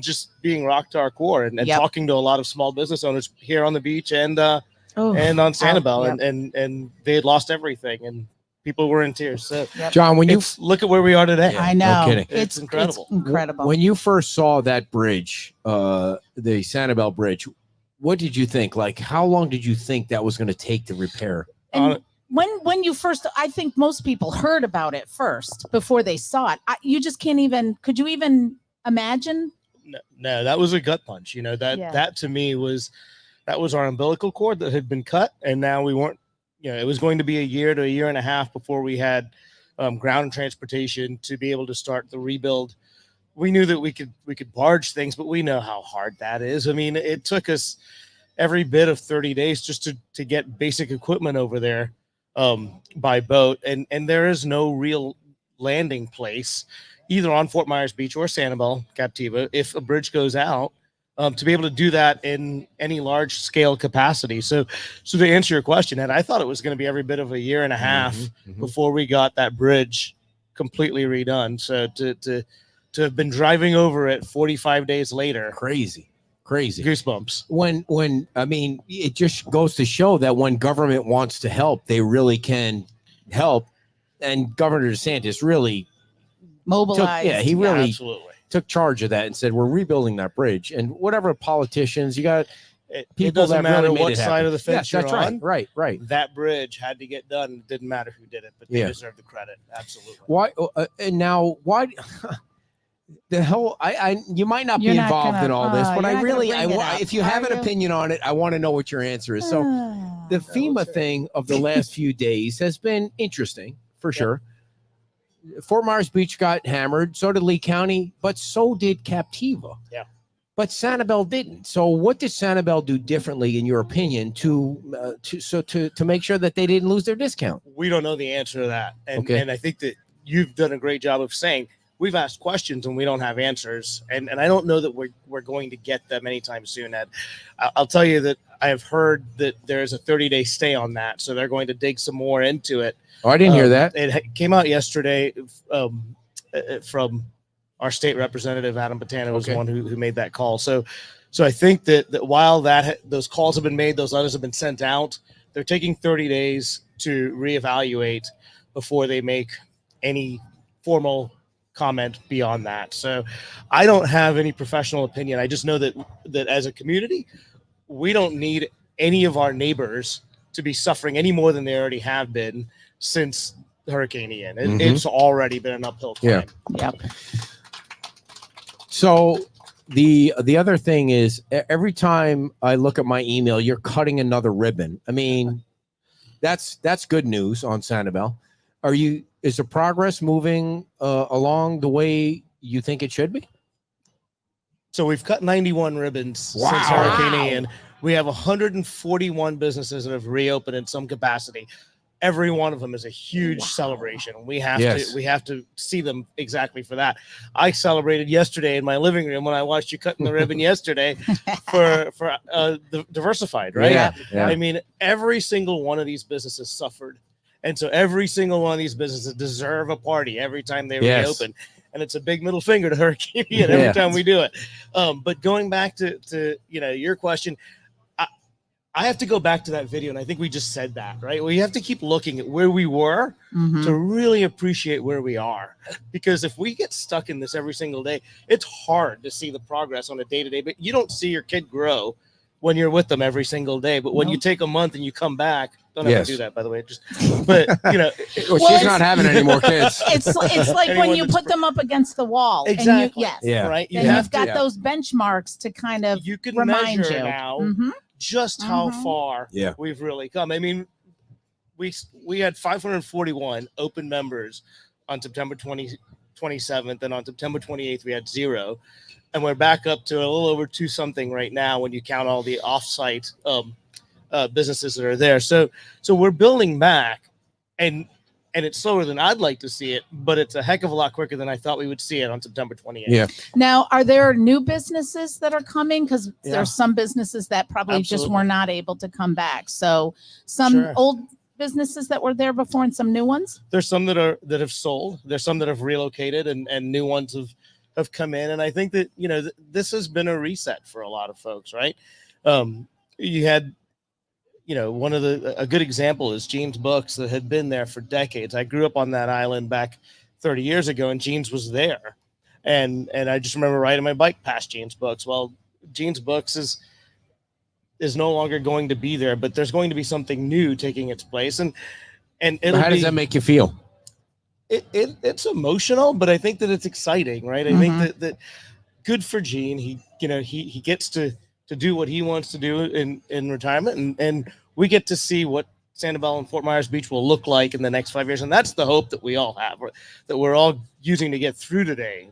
just being rocked to our core and talking to a lot of small business owners here on the beach and on Sanibel. And they had lost everything and people were in tears. So, John, when you look at where we are today. I know. No kidding. It's incredible. It's incredible. When you first saw that bridge, the Sanibel Bridge, what did you think? Like, how long did you think that was going to take to repair? And when you first, I think most people heard about it first before they saw it. You just can't even. Could you even imagine? No, that was a gut punch. That to me was our umbilical cord that had been cut, and now we weren't. It was going to be a year to a year and a half before we had ground transportation to be able to start the rebuild. We knew that we could barge things, but we know how hard that is. I mean, it took us every bit of 30 days just to get basic equipment over there by boat. And there is no real landing place. either on Fort Myers Beach or Sanibel, Captiva, if a bridge goes out, to be able to do that in any large scale capacity. So to answer your question, Ed, I thought it was going to be every bit of a year and a half before we got that bridge completely redone. So to have been driving over it 45 days later, crazy goosebumps. When I mean, it just goes to show that when government wants to help, they really can help. And Governor DeSantis really mobilized. He really absolutely took charge of that and said, we're rebuilding that bridge. And whatever politicians, you got people it doesn't that matter really what made it side happen. of the fence Yes, that's you're on. Right. That bridge had to get done. It didn't matter who did it, but they deserve the credit. Absolutely. Why? And now, why? The hell, you might not be involved in all this, but I really, if you have an opinion on it, I want to know what your answer is. So, the FEMA thing of the last few days has been interesting for sure. Fort Myers Beach got hammered, so did Lee County, but so did Captiva. Yeah. But Sanibel didn't. So what did Sanibel do differently, in your opinion, to make sure that they didn't lose their discount? We don't know the answer to that, and I think that you've done a great job of saying we've asked questions and we don't have answers, and I don't know that we're going to get them anytime soon, Ed. I'll tell you that I have heard that there is a 30-day stay on that, so they're going to dig some more into it. Oh, I didn't hear that. It came out yesterday from our state representative, Adam Botana, was the one who made that call. So I think that while those calls have been made, those letters have been sent out, they're taking 30 days to reevaluate before they make any formal comment beyond that. So I don't have any professional opinion. I just know that as a community, we don't need any of our neighbors to be suffering any more than they already have been since Hurricane Ian. It's already been an uphill climb. Yep. So the other thing is, every time I look at my email, you're cutting another ribbon. I mean, that's good news on Sanibel. Is the progress moving along the way you think it should be? So we've cut 91 ribbons since Hurricane Ian. We have 141 businesses that have reopened in some capacity. Every one of them is a huge celebration. We have to see them exactly for that. I celebrated yesterday in my living room when I watched you cutting the ribbon yesterday for the Diversified, right? Yeah. I mean, every single one of these businesses suffered. And so every single one of these businesses deserve a party every time they reopen. And it's a big middle finger to Hurricane Ian every time we do it. But going back to your question, I have to go back to that video, and I think we just said that, right? We have to keep looking at where we were to really appreciate where we are. Because if we get stuck in this every single day, it's hard to see the progress on a day-to-day. But you don't see your kid grow when you're with them every single day. But when you take a month and you come back, don't ever do that, by the way. She's not having any more kids. It's like when you put them up against the wall. Exactly. And right. You've got those benchmarks to kind of you can remind measure you now just how far we've really come. I mean, we had 541 open members on September 27th, and on September 28th we had 0, and we're back up to a little over 2 something right now when you count all the offsite businesses that are there. So we're building back, and it's slower than I'd like to see it, but it's a heck of a lot quicker than I thought we would see it on September 28th. Yeah. Now, are there new businesses that are coming? Because there's some businesses that probably just were not able to come back. So some old businesses that were there before and some new ones? There's some that have sold. There's some that have relocated, and new ones have come in. And I think that, this has been a reset for a lot of folks, right? You had, a good example is Jean's Books that had been there for decades. I grew up on that island back 30 years ago, and Jean's was there. And I just remember riding my bike past Jean's Books. Well, Jean's Books is no longer going to be there, but there's going to be something new taking its place. And how does that make you feel? It's emotional, but I think that it's exciting, right? I think that good for Jean. He gets to do what he wants to do in retirement, and we get to see what Sanibel and Fort Myers Beach will look like in the next 5 years. And that's the hope that we all have, that we're all using to get through today.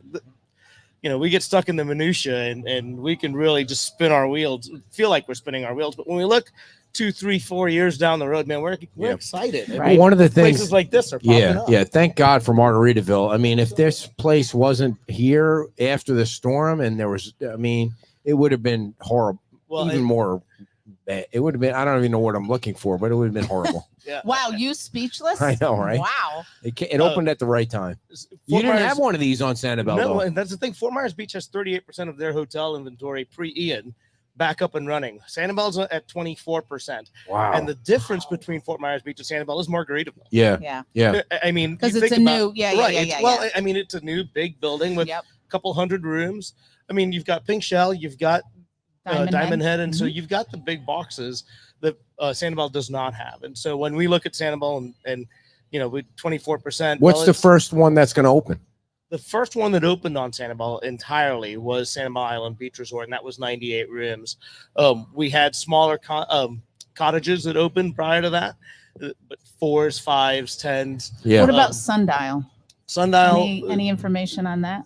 We get stuck in the minutia, and we can really just spin our wheels, feel like we're spinning our wheels. But when we look 2, 3, 4 years down the road, man, we're excited. Right. Well, one of the things, places like this are popping up. Yeah. Thank God for Margaritaville. I mean, if this place wasn't here after the storm, and there was, I mean, it would have been horrible. Well, even more bad. It would have been. I don't even know what I'm looking for, but it would have been horrible. Yeah. Wow, you speechless? I know, right? Wow. It opened at the right time. You didn't have one of these on Sanibel, no, though. And that's the thing. Fort Myers Beach has 38% of their hotel inventory pre-Ian back up and running. Sanibel's at 24%. Wow. And the difference between Fort Myers Beach and Sanibel is Margaritaville. Yeah. I mean, because it's a new, Well, I mean, it's a new big building with a couple hundred rooms. I mean, you've got Pink Shell, you've got Diamond Head, and so you've got the big boxes that Sanibel does not have. And so when we look at Sanibel and you know, with 24%, what's the first one that's going to open? The first one that opened on Sanibel entirely was Sanibel Island Beach Resort, and that was 98 rooms. We had smaller cottages that opened prior to that, but 4s, 5s, 10s. Yeah. What about Sundial? Sundial. Any information on that?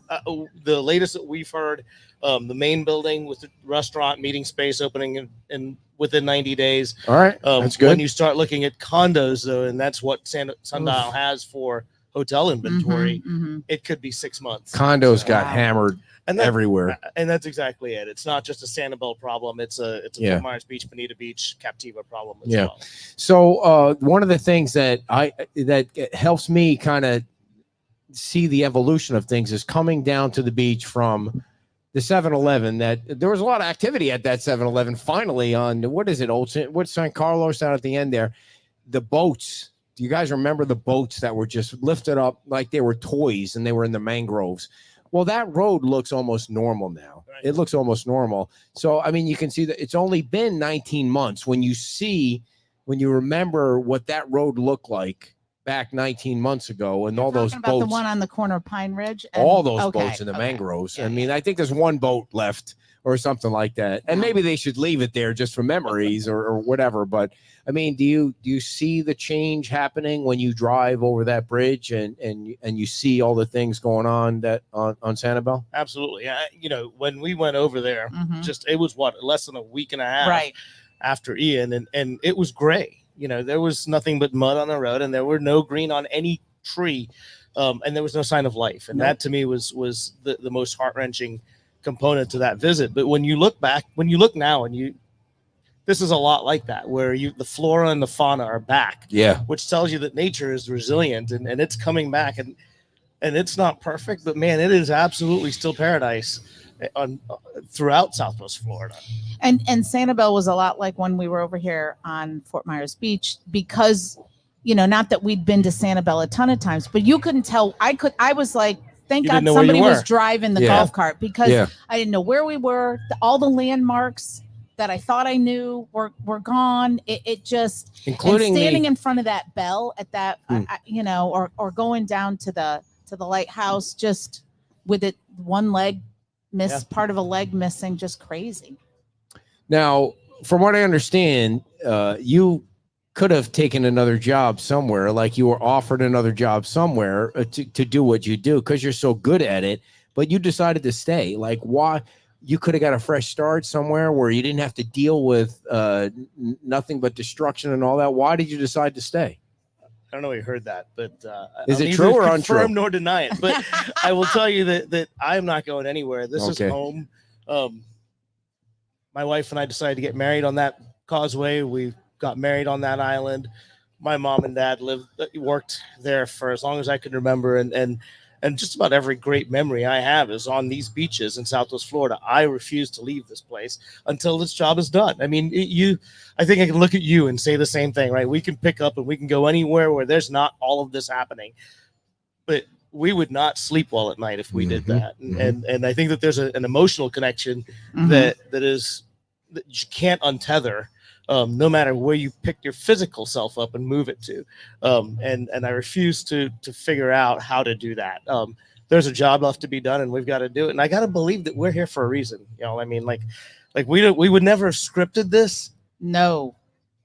The latest that we've heard, the main building with the restaurant, meeting space opening in within 90 days. All right, that's good. When you start looking at condos, though, and that's what Sundial has for hotel inventory, it could be 6 months. Condos got hammered everywhere, and that's exactly it. It's not just a Sanibel problem; it's a Fort Myers Beach, Bonita Beach, Captiva problem as well. So one of the things that helps me kind of see the evolution of things is coming down to the beach from the 7-Eleven. That there was a lot of activity at that 7-Eleven. Finally, on what's San Carlos out at the end there, the boats. Do you guys remember the boats that were just lifted up like they were toys and they were in the mangroves? Well, that road looks almost normal now. Right. It looks almost normal. So, I mean, you can see that it's only been 19 months when you remember what that road looked like back 19 months ago, and all those boats. The one on the corner of Pine Ridge? All those boats in the mangroves. I mean, I think there's one boat left or something like that. And maybe they should leave it there just for memories or whatever. But I mean, do you see the change happening when you drive over that bridge and you see all the things going on on Sanibel? Absolutely. You know, when we went over there, it was less than a week and a half after Ian, and it was gray. You know, there was nothing but mud on the road, and there were no green on any tree, and there was no sign of life. And that to me was the most heart-wrenching component to that visit. But when you look now, this is a lot like that, where the flora and the fauna are back, which tells you that nature is resilient and it's coming back, and it's not perfect, but man, it is absolutely still paradise throughout Southwest Florida. And Sanibel was a lot like when we were over here on Fort Myers Beach, because, you know, not that we'd been to Sanibel a ton of times, but you couldn't tell. I was like, thank God somebody was driving the golf cart, because I didn't know where we were. All the landmarks that I thought I knew were gone. It just, including standing in front of that bell at that, you know, or going down to the lighthouse, just with it one leg part of a leg missing, just crazy. Now, from what I understand, you could have taken another job somewhere, like you were offered another job somewhere to do what you do because you're so good at it, but you decided to stay. Like, why? You could have got a fresh start somewhere where you didn't have to deal with nothing but destruction and all that. Why did you decide to stay? I don't know if you heard that, but is it true or untrue? Confirm nor deny it. But I will tell you that I'm not going anywhere. This is home. My wife and I decided to get married on that causeway. We got married on that island. My mom and dad worked there for as long as I can remember, and just about every great memory I have is on these beaches in Southwest Florida. I refuse to leave this place until this job is done. I mean, I think I can look at you and say the same thing, right? We can pick up and we can go anywhere where there's not all of this happening, but we would not sleep well at night if we did that. And I think that there's an emotional connection that you can't untether. No matter where you pick your physical self up and move it to. And I refuse to figure out how to do that. There's a job left to be done and we've got to do it. And I got to believe that we're here for a reason. You know, I mean, like we would never have scripted this. No.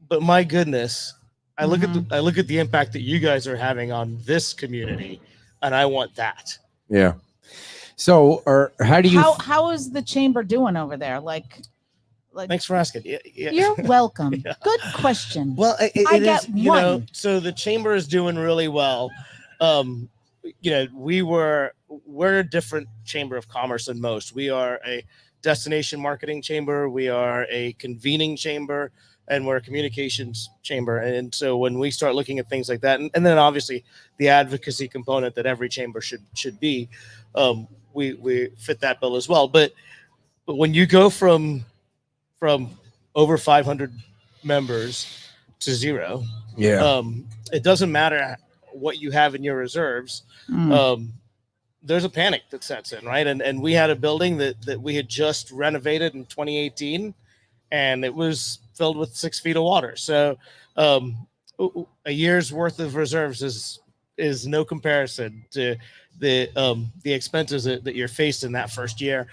But my goodness, I look at the impact that you guys are having on this community, and I want that. Yeah. So, how do you? How is the chamber doing over there? Thanks for asking. Yeah. You're welcome. Yeah. Good question. Well, I get one. So the chamber is doing really well. We're a different chamber of commerce than most. We are a destination marketing chamber. We are a convening chamber, and we're a communications chamber. And so when we start looking at things like that, and then obviously the advocacy component that every chamber should be, we fit that bill as well. But when you go from over 500 members to zero, it doesn't matter what you have in your reserves. There's a panic that sets in, right? And we had a building that we had just renovated in 2018, and it was filled with 6 feet of water. So a year's worth of reserves is no comparison to the expenses that you're faced in that first year.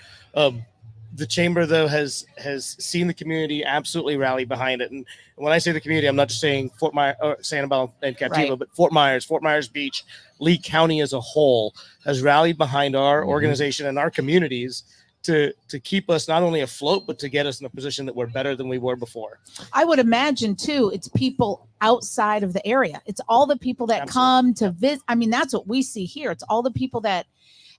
The chamber, though, has seen the community absolutely rally behind it. And when I say the community, I'm not just saying Fort Myers, or Sanibel and Captiva, but Fort Myers Beach, Lee County as a whole has rallied behind our organization and our communities to keep us not only afloat, but to get us in a position that we're better than we were before. I would imagine, too, it's people outside of the area. It's all the people that come to visit. I mean, that's what we see here. It's all the people that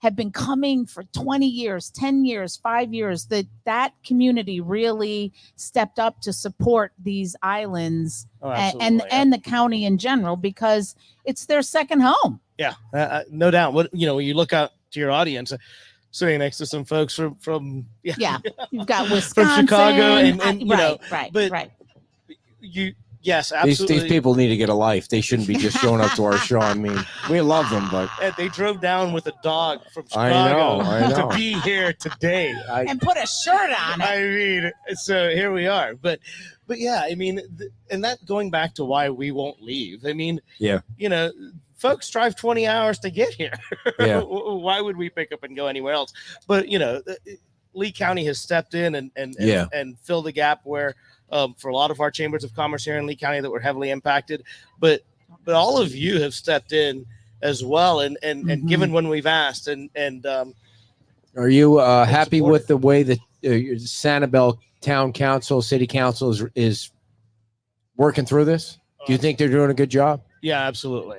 have been coming for 20 years, 10 years, 5 years, that community really stepped up to support these islands and the county in general, because it's their second home. Yeah, no doubt. When you look out to your audience, sitting next to some folks from you've got Wisconsin, from Chicago, and right. Yes, absolutely. These people need to get a life. They shouldn't be just showing up to our show. I mean, we love them, but they drove down with a dog from Chicago I know. to be here today and put a shirt on it. I mean, so here we are. But yeah, I mean, and that going back to why we won't leave. I mean, folks drive 20 hours to get here. Yeah. Why would we pick up and go anywhere else? But Lee County has stepped in and filled the gap where. For a lot of our chambers of commerce here in Lee County that were heavily impacted, but all of you have stepped in as well and given when we've asked and are you happy with the way that Sanibel Town Council, City Council is working through this? Do you think they're doing a good job? Yeah, absolutely.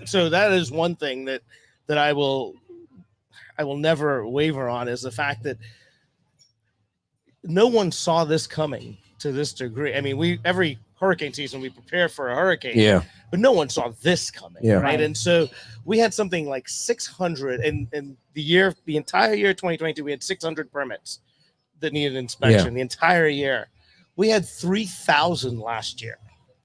So that is one thing that I will never waver on, is the fact that no one saw this coming to this degree. I mean, every hurricane season we prepare for a hurricane, but no one saw this coming, right? And so we had something like 600, and the entire year 2022, we had 600 permits that needed inspection. The entire year, we had 3,000 last year.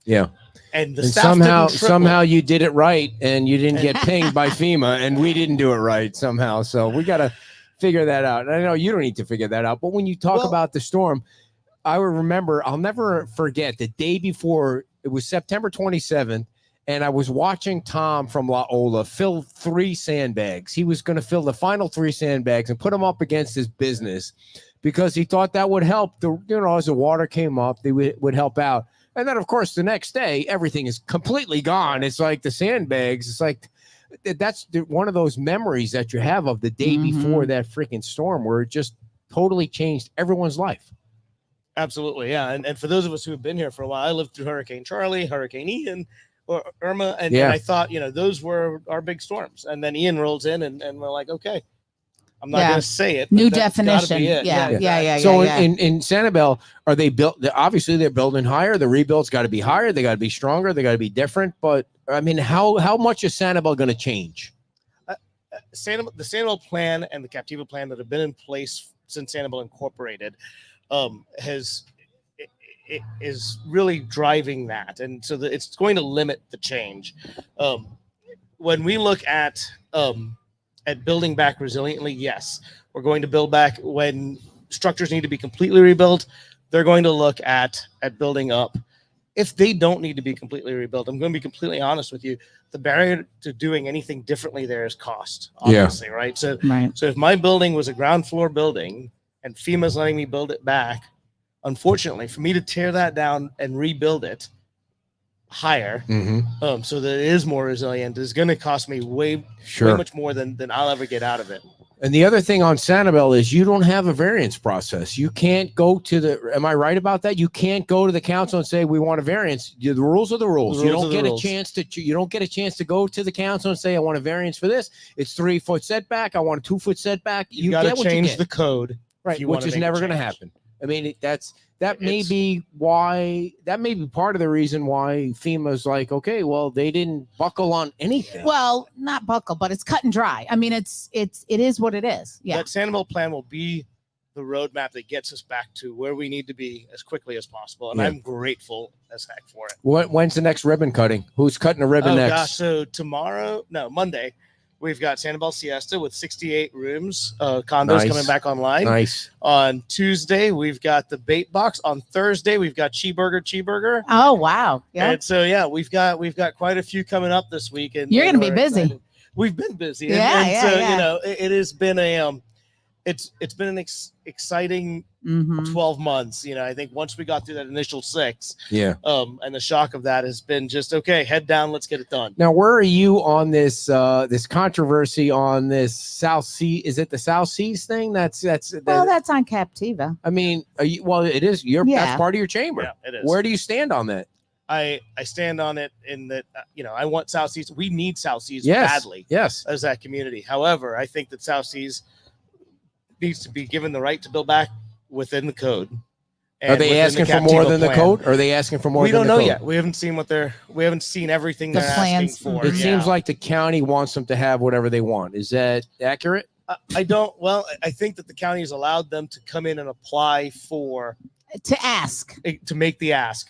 Yeah, and somehow you did it right, and you didn't get pinged by FEMA, and we didn't do it right somehow. So we got to figure that out. And I know you don't need to figure that out, but when you talk about the storm, I will remember, I'll never forget the day before, it was September 27th, and I was watching Tom from La Ola fill 3 sandbags. He was going to fill the final 3 sandbags and put them up against his business because he thought that would help. As the water came up, they would help out. And then, of course, the next day, everything is completely gone. It's like the sandbags. It's like, that's one of those memories that you have of the day before that freaking storm, where it just totally changed everyone's life. Absolutely. Yeah. And for those of us who have been here for a while, I lived through Hurricane Charlie, Hurricane Ian, or Irma. And I thought, those were our big storms. And then Ian rolls in and we're like, okay, I'm not going to say it. New definition. Yeah. So in Sanibel, are they built? Obviously, they're building higher. The rebuild's got to be higher. They got to be stronger. They got to be different. But I mean, how much is Sanibel going to change? The Sanibel plan and the Captiva plan that have been in place since Sanibel Incorporated is really driving that, and so it's going to limit the change. When we look at building back resiliently, yes, we're going to build back. When structures need to be completely rebuilt, they're going to look at building up. If they don't need to be completely rebuilt, I'm going to be completely honest with you. The barrier to doing anything differently there is cost, obviously, right? So if my building was a ground floor building and FEMA's letting me build it back, unfortunately, for me to tear that down and rebuild it higher, so that it is more resilient, is going to cost me way much more than I'll ever get out of it. And the other thing on Sanibel is you don't have a variance process. You can't go to the, am I right about that? You can't go to the council and say, we want a variance. The rules are the rules. You don't get a chance to, you don't get a chance to go to the council and say, I want a variance for this. It's 3 foot setback. I want a 2 foot setback. You got to change the code. Right. Which is never going to happen. I mean, that may be part of the reason why FEMA's like, okay, well, they didn't buckle on anything. Well, not buckle, but it's cut and dry. I mean, it is what it is. Yeah. That Sanibel plan will be the roadmap that gets us back to where we need to be as quickly as possible. And I'm grateful as heck for it. When's the next ribbon cutting? Who's cutting a ribbon next? Gosh, so Monday, we've got Sanibel Siesta with 68 rooms, condos coming back online. Nice. On Tuesday, we've got the Bait Box. On Thursday, we've got Cheeseburger. Oh, wow. Yeah. And so, we've got quite a few coming up this week. And you're going to be busy. Excited. We've been busy. It has been it's been an exciting 12 months. I think once we got through that initial 6, and the shock of that has been just, okay, head down, let's get it done. Now, where are you on this this controversy on this South Sea? Is it the South Seas thing? That's on Captiva. I mean, it is. That's part of your chamber. Yeah, it is. Where do you stand on that? I stand on it in that, I want South Seas. We need South Seas badly. Yes. As that community. However, I think that South Seas needs to be given the right to build back within the code. Are they asking for more than the code? Are they asking for more? We don't know yet. We haven't seen we haven't seen everything they're asking for. It seems like the county wants them to have whatever they want. Is that accurate? I think that the county has allowed them to come in and apply to make the ask.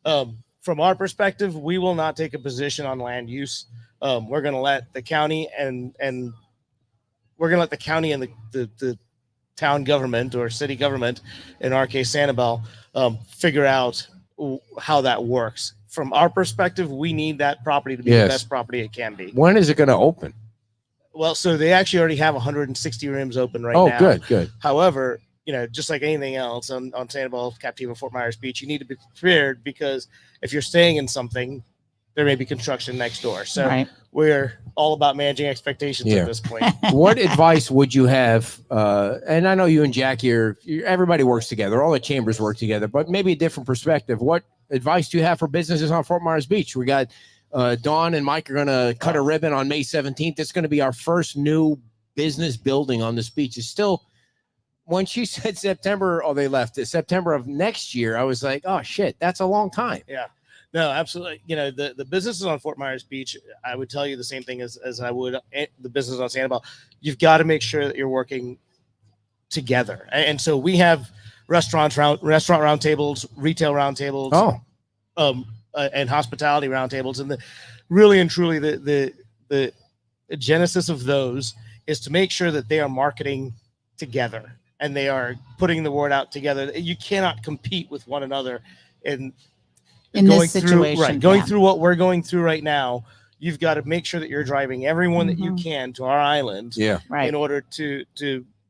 From our perspective, we will not take a position on land use. We're going to let the county and we're going to let the county and the town government or city government, in our case, Sanibel, figure out how that works. From our perspective, we need that property to be the best property it can be. When is it going to open? Well, so they actually already have 160 rooms open right now. Oh, good. However, just like anything else on Sanibel, Captiva, Fort Myers Beach, you need to be prepared because if you're staying in something, there may be construction next door. So we're all about managing expectations at this point. What advice would you have? And I know you and Jackie everybody works together. All the chambers work together, but maybe a different perspective. What advice do you have for businesses on Fort Myers Beach? We got Dawn and Mike are going to cut a ribbon on May 17th. It's going to be our first new business building on this beach. It's still, when she said September, September of next year, I was like, oh shit, that's a long time. Yeah. No, absolutely. The businesses on Fort Myers Beach, I would tell you the same thing as I would the business on Sanibel. You've got to make sure that you're working together. And so we have restaurant roundtables, retail roundtables, and hospitality roundtables. And really and truly the genesis of those is to make sure that they are marketing together and they are putting the word out together. You cannot compete with one another in this situation. Going through what we're going through right now, you've got to make sure that you're driving everyone that you can to our island in order to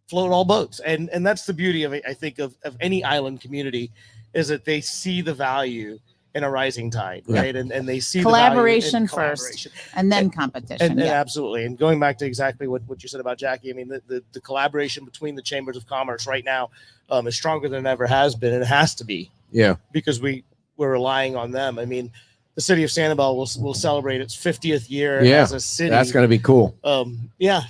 float all boats. And that's the beauty of it, I think, of any island community, is that they see the value in a rising tide, right? And they see collaboration the value in first and then competition. And absolutely. And going back to exactly what you said about Jackie, I mean, the collaboration between the chambers of commerce right now is stronger than it ever has been. And it has to be. Yeah. Because we're relying on them. I mean, the city of Sanibel will celebrate its 50th year as a city. That's going to be cool.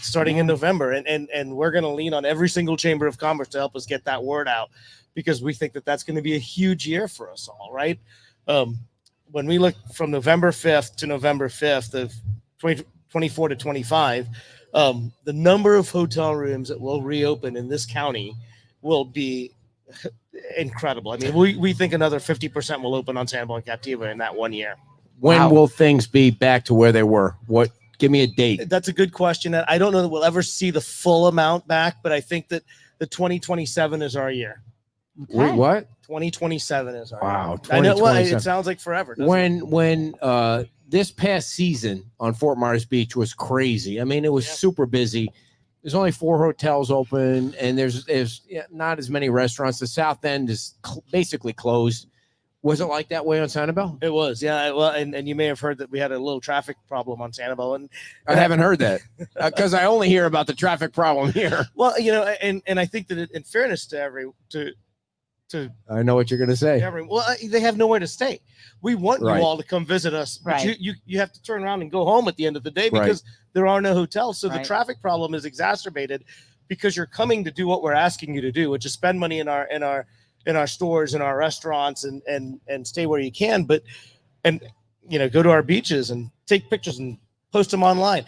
Starting in November, and we're going to lean on every single chamber of commerce to help us get that word out, because we think that that's going to be a huge year for us all, right? When we look from November 5th to November 5th of 2024 to 25, the number of hotel rooms that will reopen in this county will be incredible. I mean, we think another 50% will open on Sanibel and Captiva in that 1 year. When will things be back to where they were? Give me a date. That's a good question. I don't know that we'll ever see the full amount back, but I think that the 2027 is our year. Okay. Wait, what? 2027 is our year. I know. Well, it sounds like forever. When this past season on Fort Myers Beach was crazy. I mean, it was super busy. There's only 4 hotels open, and there's not as many restaurants. The South End is basically closed. Was it like that way on Sanibel? It was, yeah. Well, and you may have heard that we had a little traffic problem on Sanibel, and I haven't heard that because I only hear about the traffic problem here. Well, and I think that in fairness to I know what you're going to say. They have nowhere to stay. We want you all to come visit us, but you have to turn around and go home at the end of the day because there are no hotels. So the traffic problem is exacerbated because you're coming to do what we're asking you to do, which is spend money in our stores, in our restaurants, and stay where you can, go to our beaches and take pictures and post them online.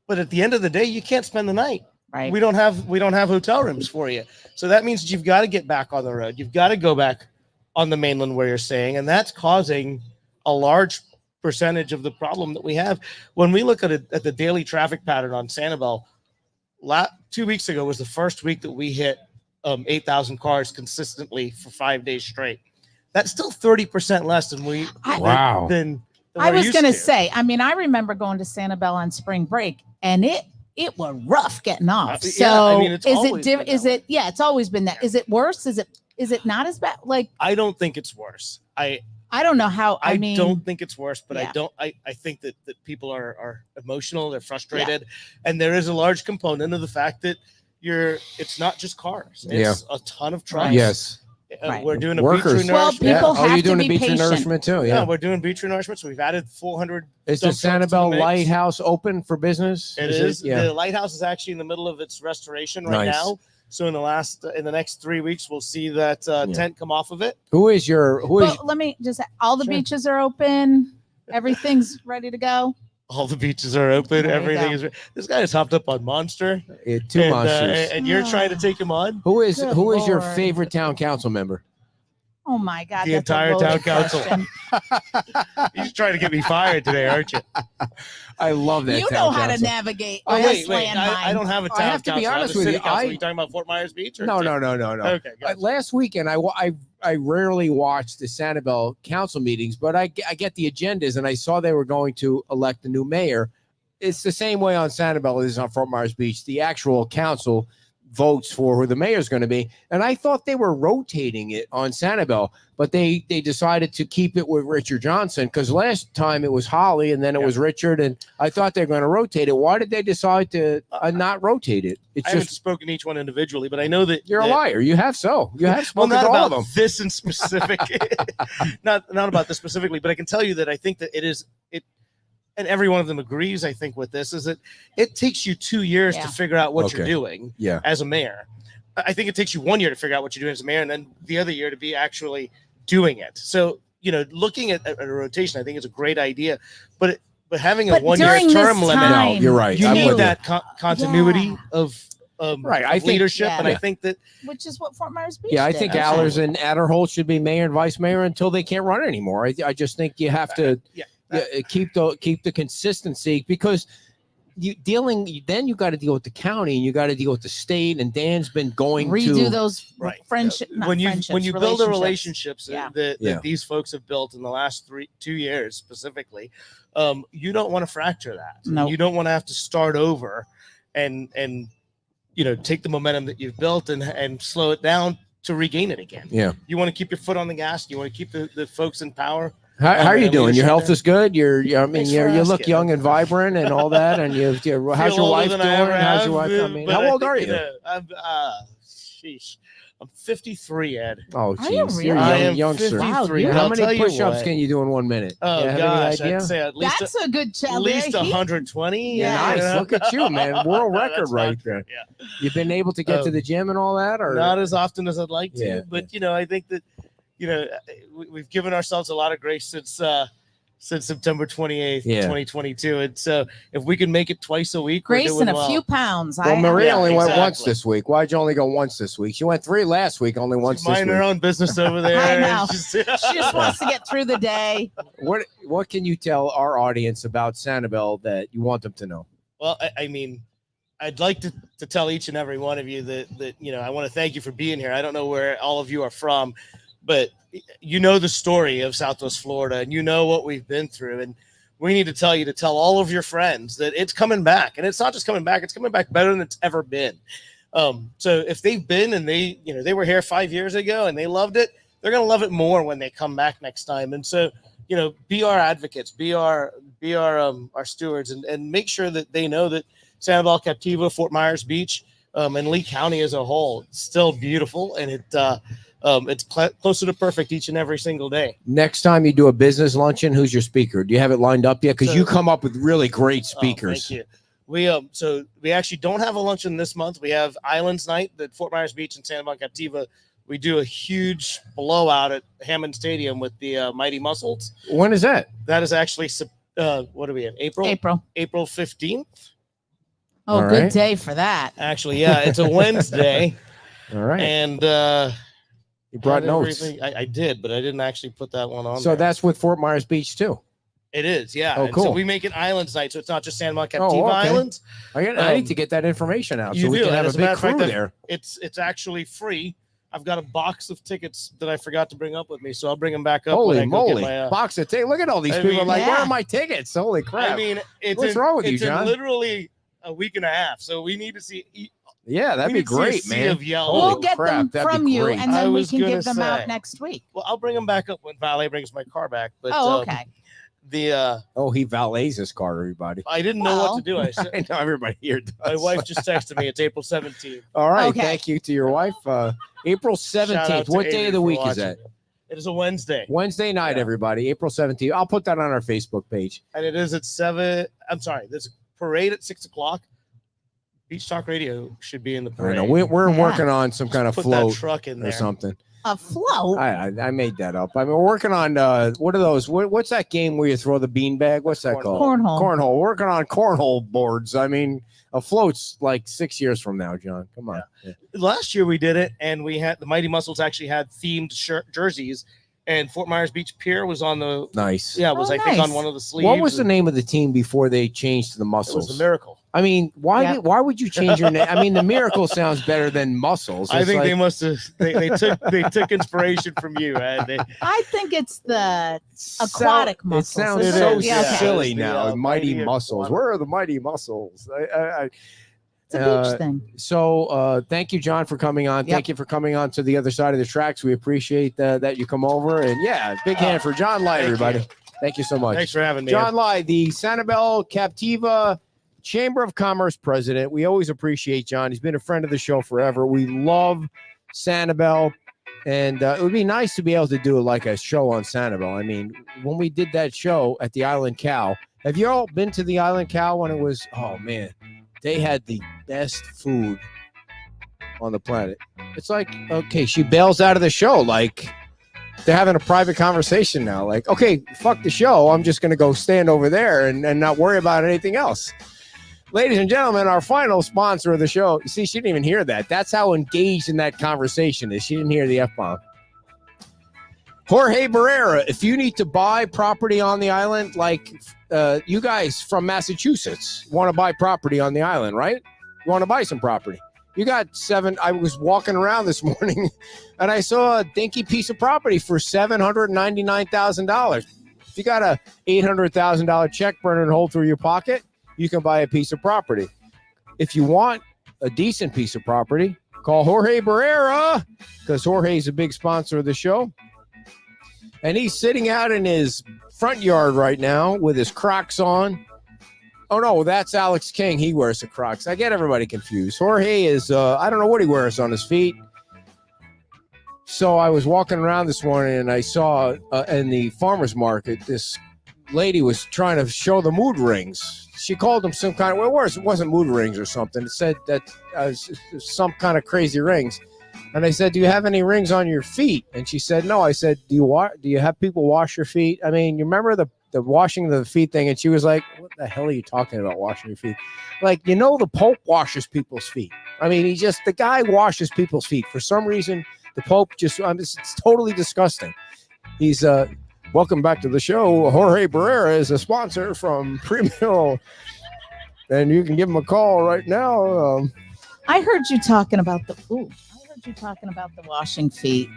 But at the end of the day, you can't spend the night. Right. We don't have hotel rooms for you. So that means that you've got to get back on the road. You've got to go back on the mainland where you're staying, and that's causing a large percentage of the problem that we have. When we look at the daily traffic pattern on Sanibel, 2 weeks ago was the first week that we hit 8,000 cars consistently for 5 days straight. That's still 30% less than I was going to say, I mean, I remember going to Sanibel on spring break, and it was rough getting off. So it's always been that. Is it worse? Is it not as bad? Like, I don't think it's worse. I don't know how. I don't think it's worse, but I think that people are emotional, they're frustrated, and there is a large component of the fact that it's not just cars. It's a ton of trucks. Yes. We're doing a Workers. beach renourishment. Well, people have you're doing to a be beach patient. renourishment too. Yeah, we're doing beach renourishment. So we've added 400. Is the Sanibel Lighthouse open for business? It is. The lighthouse is actually in the middle of its restoration right now. So in the next 3 weeks, we'll see that tent come off of it. Let me just. All the beaches are open. Everything's ready to go. All the beaches are open. Everything is. This guy has hopped up on Monster. Two monsters. And you're trying to take him on. Who is your favorite town council member? Oh my God! The entire town council. You're trying to get me fired today, aren't you? I love that. You know how to navigate. Oh, wait. I don't have a town council. I have to be honest with you. Are you talking about Fort Myers Beach? No. Okay. Last weekend, I rarely watched the Sanibel council meetings, but I get the agendas, and I saw they were going to elect a new mayor. It's the same way on Sanibel as on Fort Myers Beach. The actual council votes for who the mayor is going to be, and I thought they were rotating it on Sanibel, but they decided to keep it with Richard Johnson because last time it was Holly and then it was Richard, and I thought they were going to rotate it. Why did they decide to not rotate it? I haven't spoken to each one individually, but I know that you're a liar. You have spoken not to all about of them. This in specific, not about this specifically, but I can tell you that I think that it. And every one of them agrees, I think, with this, is that it takes you 2 years to figure out what you're doing as a mayor. I think it takes you 1 year to figure out what you're doing as a mayor, and then the other year to be actually doing it. So, looking at a rotation, I think is a great idea. But having a 1 year term limit, no, you're right. You need that continuity of leadership, and I think that which is what Fort Myers Beach. Yeah, I think Allers and Adderholt should be mayor and vice mayor until they can't run anymore. I just think you have to. Keep the consistency because then you got to deal with the county and you got to deal with the state, and Dan's been going redo those friendship when you build the relationships that these folks have built in the last 2 years specifically, you don't want to fracture that. No. You don't want to have to start over and take the momentum that you've built and slow it down to regain it again. Yeah, you want to keep your foot on the gas. You want to keep the folks in power. How are you doing? Your health is good. You look young and vibrant and all that. And how's your wife doing? How's your wife? How old are you? I'm 53, Ed. Oh, geez, you're a youngster. Wow, how many push-ups can you do in 1 minute? Oh gosh, I'd say at least that's a good challenge. At least 120. Yeah, nice. Look at you, man. World record right there. Yeah. You've been able to get to the gym and all that, or not as often as I'd like to, but I think that. We've given ourselves a lot of grace since September 28th, 2022. And so if we can make it twice a week, grace and a few pounds. Well, Maria only went once this week. Why'd you only go once this week? She went 3 last week, only once this week. Mind her own business over there. I know. She just wants to get through the day. What can you tell our audience about Sanibel that you want them to know? Well, I mean, I'd like to tell each and every one of you that I want to thank you for being here. I don't know where all of you are from, but you know the story of Southwest Florida, and you know what we've been through, and we need to tell all of your friends that it's coming back, and it's not just coming back; it's coming back better than it's ever been. So if they've been and they were here 5 years ago and they loved it, they're going to love it more when they come back next time. And so, be our advocates, be our stewards, and make sure that they know that Sanibel, Captiva, Fort Myers Beach, and Lee County as a whole, it's still beautiful, and it's closer to perfect each and every single day. Next time you do a business luncheon, who's your speaker? Do you have it lined up yet? Because you come up with really great speakers. Thank you. We actually don't have a luncheon this month. We have Islands Night at Fort Myers Beach and Sanibel, Captiva. We do a huge blowout at Hammond Stadium with the Mighty Muscles. When is that? That is actually what are we in? April 15th. Oh, All good right. day for that. Actually, yeah, it's a Wednesday. All right. And you brought notes. I did, but I didn't actually put that one on. So there. that's with Fort Myers Beach too. It is, yeah. Oh, And cool. so we make it Islands Night, so it's not just Sanibel, Captiva okay. Islands. I need to get that information out You so we do. can And have as a a matter big of fact, crew there. It's actually free. I've got a box of tickets that I forgot to bring up with me, so I'll bring them back up. Holy when I go get moly! my, Box of tickets. Look at all these I people. mean, Like, where yeah. are my tickets? Holy crap! I mean, What's wrong with you, it's in John? literally a week and a half, so we need to see. Yeah, that'd we be need to see a great, sea man. Of yellow. Holy We'll get crap, them that'd be from you, great. and I then we was can gonna give them say. out next week. Well, I'll bring them back up when Valet brings my car back. But Okay. He valets his car, everybody. I didn't know what to do. I said, I know everybody here does. my wife just texted me. It's April 17th. All right, Okay. thank you to your wife. April Shout 17th. out to What day Amy of the for week is watching. that? It is a Wednesday, Wednesday night, Yeah. everybody. April 17th. I'll put that on our Facebook page. and it is at 7. I'm sorry. There's a parade at 6 o'clock. Beach Talk Radio should be in the I parade. know we're Yeah. working on some kind of Put float that truck in or there. something. A float. I made that up. I mean, we're working on what are those? What's that game where you throw the beanbag? What's that called? Cornhole. Cornhole. We're working on cornhole boards. I mean, a float's like 6 years from now, John. Come on. Yeah. Last year we did it, and we had the Mighty Muscles actually had themed jerseys, and Fort Myers Beach Pier was on the Nice. it was Oh, I think nice. on one of the sleeves. What was the and name of the team before they changed to the It Muscles? was the Miracle. I mean, why Yeah. why would you change your name? I mean, the Miracle sounds better than Muscles. I It's think like- they must have they took inspiration from you, and they, I think it's the Sound- aquatic It muscles. sounds It so is, yeah. silly It's the, now. Mighty mighty Muscles. aquatic. Where are the Mighty Muscles? It's a beach thing. So thank you, John, for coming on. Yep. Thank you for coming on to the other side of the tracks. We appreciate that you come over. And yeah, big hand for John Lai, thank everybody. you. Thank you so much. thanks for having me. John Lai, the Sanibel Captiva Chamber of Commerce president. We always appreciate John. He's been a friend of the show forever. We love Sanibel. And it would be nice to be able to do like a show on Sanibel. I mean, when we did that show at the Island Cow, have you all been to the Island Cow when it was, oh man, they had the best food on the planet. It's like, okay, she bails out of the show. Like they're having a private conversation now. Like, okay, fuck the show. I'm just going to go stand over there and not worry about anything else. Ladies and gentlemen, our final sponsor of the show. You see, she didn't even hear that. That's how engaged in that conversation is. She didn't hear the F-bomb. Jorge Barrera, if you need to buy property on the island, like you guys from Massachusetts want to buy property on the island, right? You want to buy some property. You got 7. I was walking around this morning and I saw a dinky piece of property for $799,000. If you got a $800,000 check burning a hole through your pocket, you can buy a piece of property. If you want a decent piece of property, call Jorge Barrera because Jorge is a big sponsor of the show. And he's sitting out in his front yard right now with his Crocs on. Oh, no, that's Alex King. He wears the Crocs. I get everybody confused. Jorge is, I don't know what he wears on his feet. So I was walking around this morning and I saw in the farmer's market, this lady was trying to show the mood rings. She called them some kind of, well, it wasn't mood rings or something. It said that some kind of crazy rings. And I said, do you have any rings on your feet? And she said, no. I said, do you have people wash your feet? I mean, you remember the washing the feet thing? And she was like, what the hell are you talking about washing your feet? Like, the Pope washes people's feet. I mean, the guy washes people's feet. For some reason, the Pope it's totally disgusting. He's, welcome back to the show. Jorge Barrera is a sponsor from Premium. And you can give him a call right now. I heard you talking about the washing feet.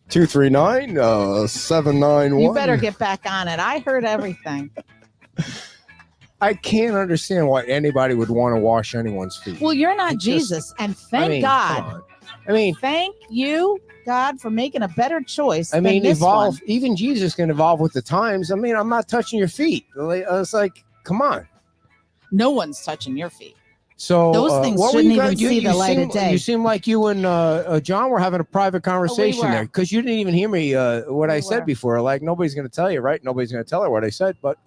239-791. You better get back on it. I heard everything. I can't understand why anybody would want to wash anyone's feet. Well, you're not Jesus, and thank God. I mean, thank you, God, for making a better choice. I mean, than this evolve. one. Even Jesus can evolve with the times. I mean, I'm not touching your feet. It's like, come on. No one's touching your feet. So those things what shouldn't were even see the light of day. You seem like you and John were having a private conversation there, because you didn't even hear me what I said before. Like, nobody's going to tell you, right? Nobody's going to tell her what I said. But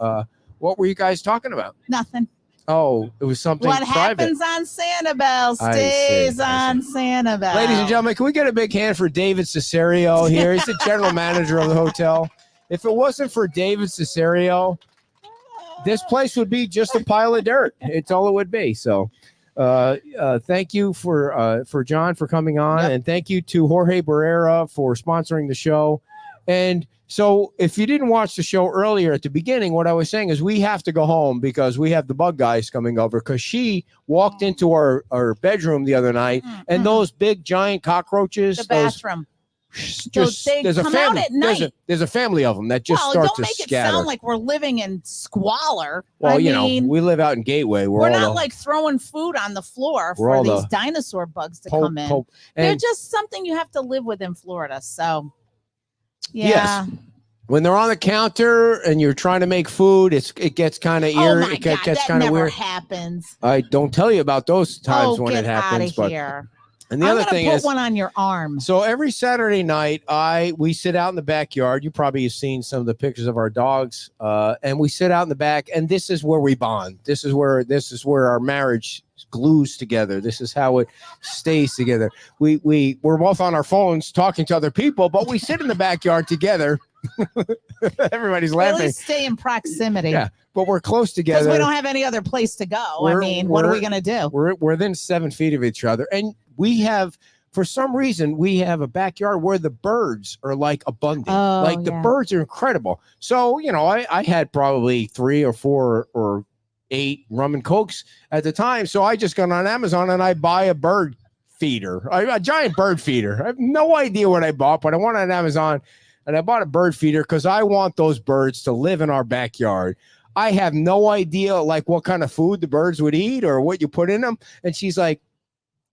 what were you guys talking about? Nothing. Oh, it was something What private. happens on Sanibel stays on Sanibel. Ladies and gentlemen, can we get a big hand for David Cesario here? He's the general manager of the hotel. If it wasn't for David Cesario, this place would be just a pile of dirt. It's all it would be. So thank you for John for coming on, and thank you to Jorge Barrera for sponsoring the show. And so if you didn't watch the show earlier at the beginning, what I was saying is we have to go home because we have the bug guys coming over, because she walked into our bedroom the other night and those big giant cockroaches. The bathroom. There's a family. At night. There's a family of them that just start don't to make scatter. It sound like we're living in squalor. Well, you know, we live out in Gateway. We're not like throwing food on the floor for these dinosaur bugs to come in. They're just something you have to live with in Florida. So, yeah. Yes. When they're on the counter and you're trying to make food, it gets kind of eerie. It gets kind of weird. Happens. I don't tell you about those times when it happens. But here. And the other thing is, put one on your arm. So every Saturday night, we sit out in the backyard. You probably have seen some of the pictures of our dogs, and we sit out in the back. And this is where we bond. This is where our marriage glues together. This is how it stays together. We're both on our phones talking to other people, but we sit in the backyard together. Everybody's laughing. At least stay in proximity. Yeah, but we're close together because we don't have any other place to go. What are we going to do? We're within 7 feet of each other, and we have, for some reason, we have a backyard where the birds are like abundant. The birds are incredible. So, you know, I had probably 3 or 4 or 8 rum and cokes at the time. So I just got on Amazon and I buy a bird feeder, a giant bird feeder. I have no idea what I bought, but I went on Amazon and I bought a bird feeder because I want those birds to live in our backyard. I have no idea like what kind of food the birds would eat or what you put in them. And she's like,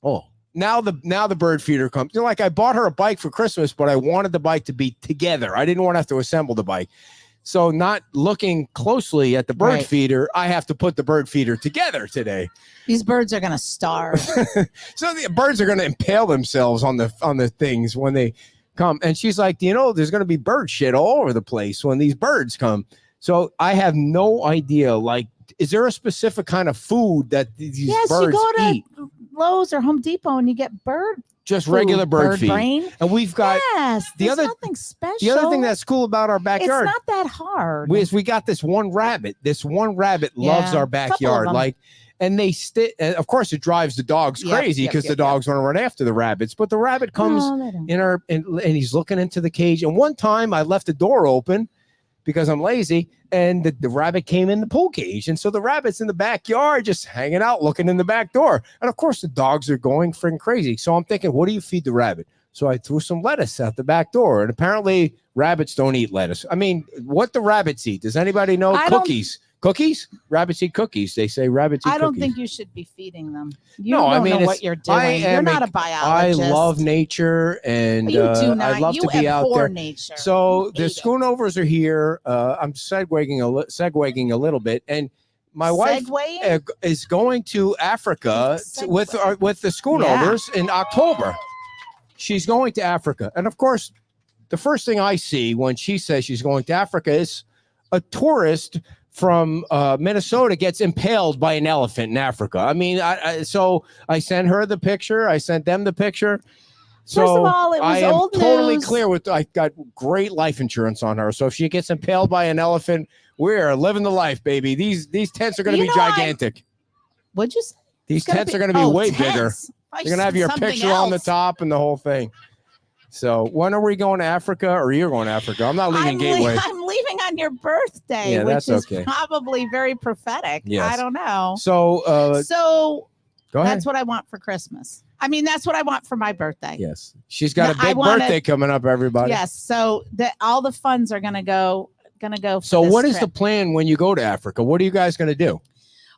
oh, now the bird feeder comes. You know, like I bought her a bike for Christmas, but I wanted the bike to be together. I didn't want to have to assemble the bike. So not looking closely at the bird feeder, I have to put the bird feeder together today. These birds are going to starve. So the birds are going to impale themselves on the things when they come. And she's like, you know, there's going to be bird shit all over the place when these birds come. So I have no idea. Like, is there a specific kind of food that these birds eat? Lowe's or Home Depot and you get just regular bird feed. Brain. And we've got nothing special. The other thing that's cool about our backyard, it's not that hard. We got this one rabbit. This one rabbit loves our backyard. And they of course it drives the dogs crazy because the dogs want to run after the rabbits. But the rabbit comes and he's looking into the cage. And one time I left the door open because I'm lazy, and the rabbit came in the pool cage. And so the rabbit's in the backyard just hanging out, looking in the back door. And of course, the dogs are going freaking crazy. So I'm thinking, what do you feed the rabbit? So I threw some lettuce out the back door. And apparently, rabbits don't eat lettuce. I mean, what do rabbits eat? Does anybody know? Cookies. Cookies? Rabbits eat cookies. They say rabbits eat cookies. I don't think you should be feeding them. You don't know what you're doing. You're not a biologist. I love nature, and you do not. I love to be out there. Nature. So the Schoonovers are here. I'm segueing a little bit, and my wife is going to Africa with the Schoonovers in October. She's going to Africa, and of course, the first thing I see when she says she's going to Africa is a tourist from Minnesota gets impaled by an elephant in Africa. I mean, so I sent her the picture. I sent them the picture. So first of all, it was I am old totally news. clear with. I got great life insurance on her. So if she gets impaled by an elephant, we're living the life, baby. These tents are going to be gigantic. What'd you say? These tents are going to be way bigger. You're going to have your picture on the top and the whole thing. So when are we going to Africa, or you're going to Africa? I'm not leaving Gateway. I'm leaving on your birthday, which is probably very prophetic. Yes. I don't know. So go ahead. That's what I want for Christmas. I mean, that's what I want for my birthday. Yes. She's got a big birthday coming up, everybody. Yes. So all the funds are going to go. So what is the plan when you go to Africa? What are you guys going to do?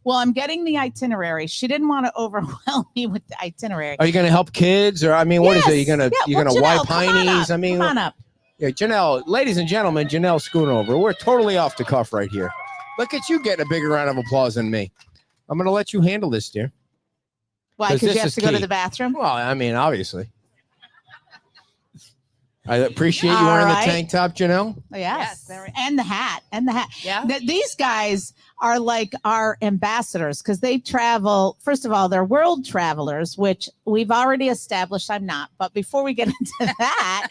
Well, I'm getting the itinerary. She didn't want to overwhelm me with the itinerary. Are you going to help kids, or I mean, what is it? You're gonna Janelle, wipe heinies? I mean, come on up. Yeah, Janelle, ladies and gentlemen, Janelle Schoonover. We're totally off the cuff right here. Look at you getting a bigger round of applause than me. I'm going to let you handle this, dear. Why? Because you have to go to the bathroom? Well, I mean, obviously. I appreciate you wearing the tank top, Janelle. Yes. And the hat. Yeah. These guys are like our ambassadors because they travel. First of all, they're world travelers, which we've already established I'm not. But before we get into that,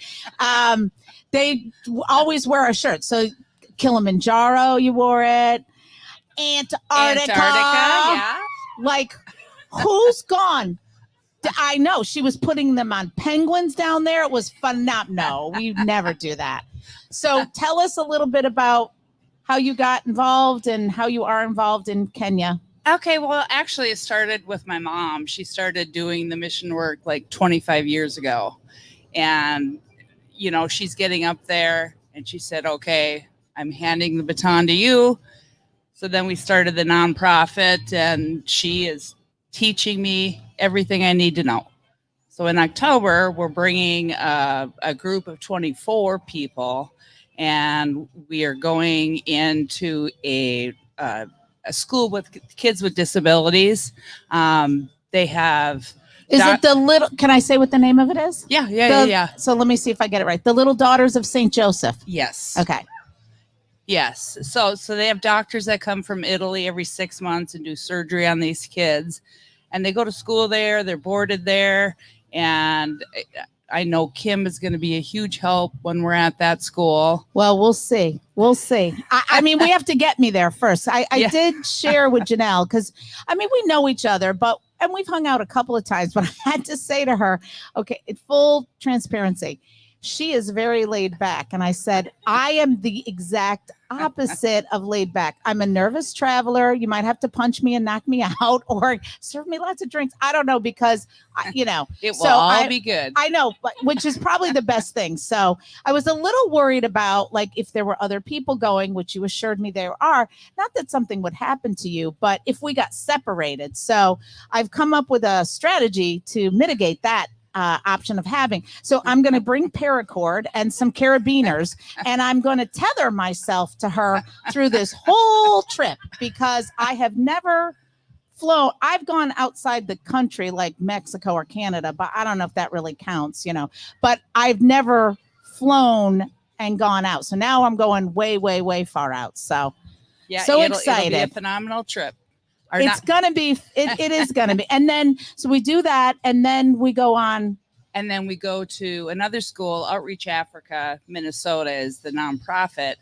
they always wear a shirt. So Kilimanjaro, you wore it. Antarctica. Yeah. Like, who's gone? I know she was putting them on penguins down there. It was phenomenal. We never do that. So tell us a little bit about how you got involved and how you are involved in Kenya. Okay, well, actually, it started with my mom. She started doing the mission work like 25 years ago. And, you know, she's getting up there and she said, okay, I'm handing the baton to you. So then we started the nonprofit and she is teaching me everything I need to know. So in October, we're bringing a group of 24 people, and we are going into a school with kids with disabilities. They have. Is it the little? Can I say what the name of it is? Yeah. So let me see if I get it right. The Little Daughters of St. Joseph. Yes. Okay. Yes. So they have doctors that come from Italy every 6 months and do surgery on these kids. And they go to school there, they're boarded there. And I know Kim is going to be a huge help when we're at that school. Well, we'll see. I mean, we have to get me there first. I did share with Janelle because, I mean, we know each other, and we've hung out a couple of times, but I had to say to her, okay, in full transparency, she is very laid back. And I said, I am the exact opposite of laid back. I'm a nervous traveler. You might have to punch me and knock me out or serve me lots of drinks. I don't know, because, you know. It will all be good. I know, but which is probably the best thing. So I was a little worried about, like, if there were other people going, which you assured me there are, not that something would happen to you, but if we got separated. So I've come up with a strategy to mitigate that option of having. So I'm going to bring paracord and some carabiners, and I'm going to tether myself to her through this whole trip, because I have never flown. I've gone outside the country like Mexico or Canada, but I don't know if that really counts, you know, but I've never flown and gone out. So now I'm going way, way, way far out. So yeah, so it'll excited. Be a phenomenal trip. It's going to be, it is going to be. And then, so we do that, and then we go on. And then we go to another school, Outreach Africa, Minnesota is the nonprofit.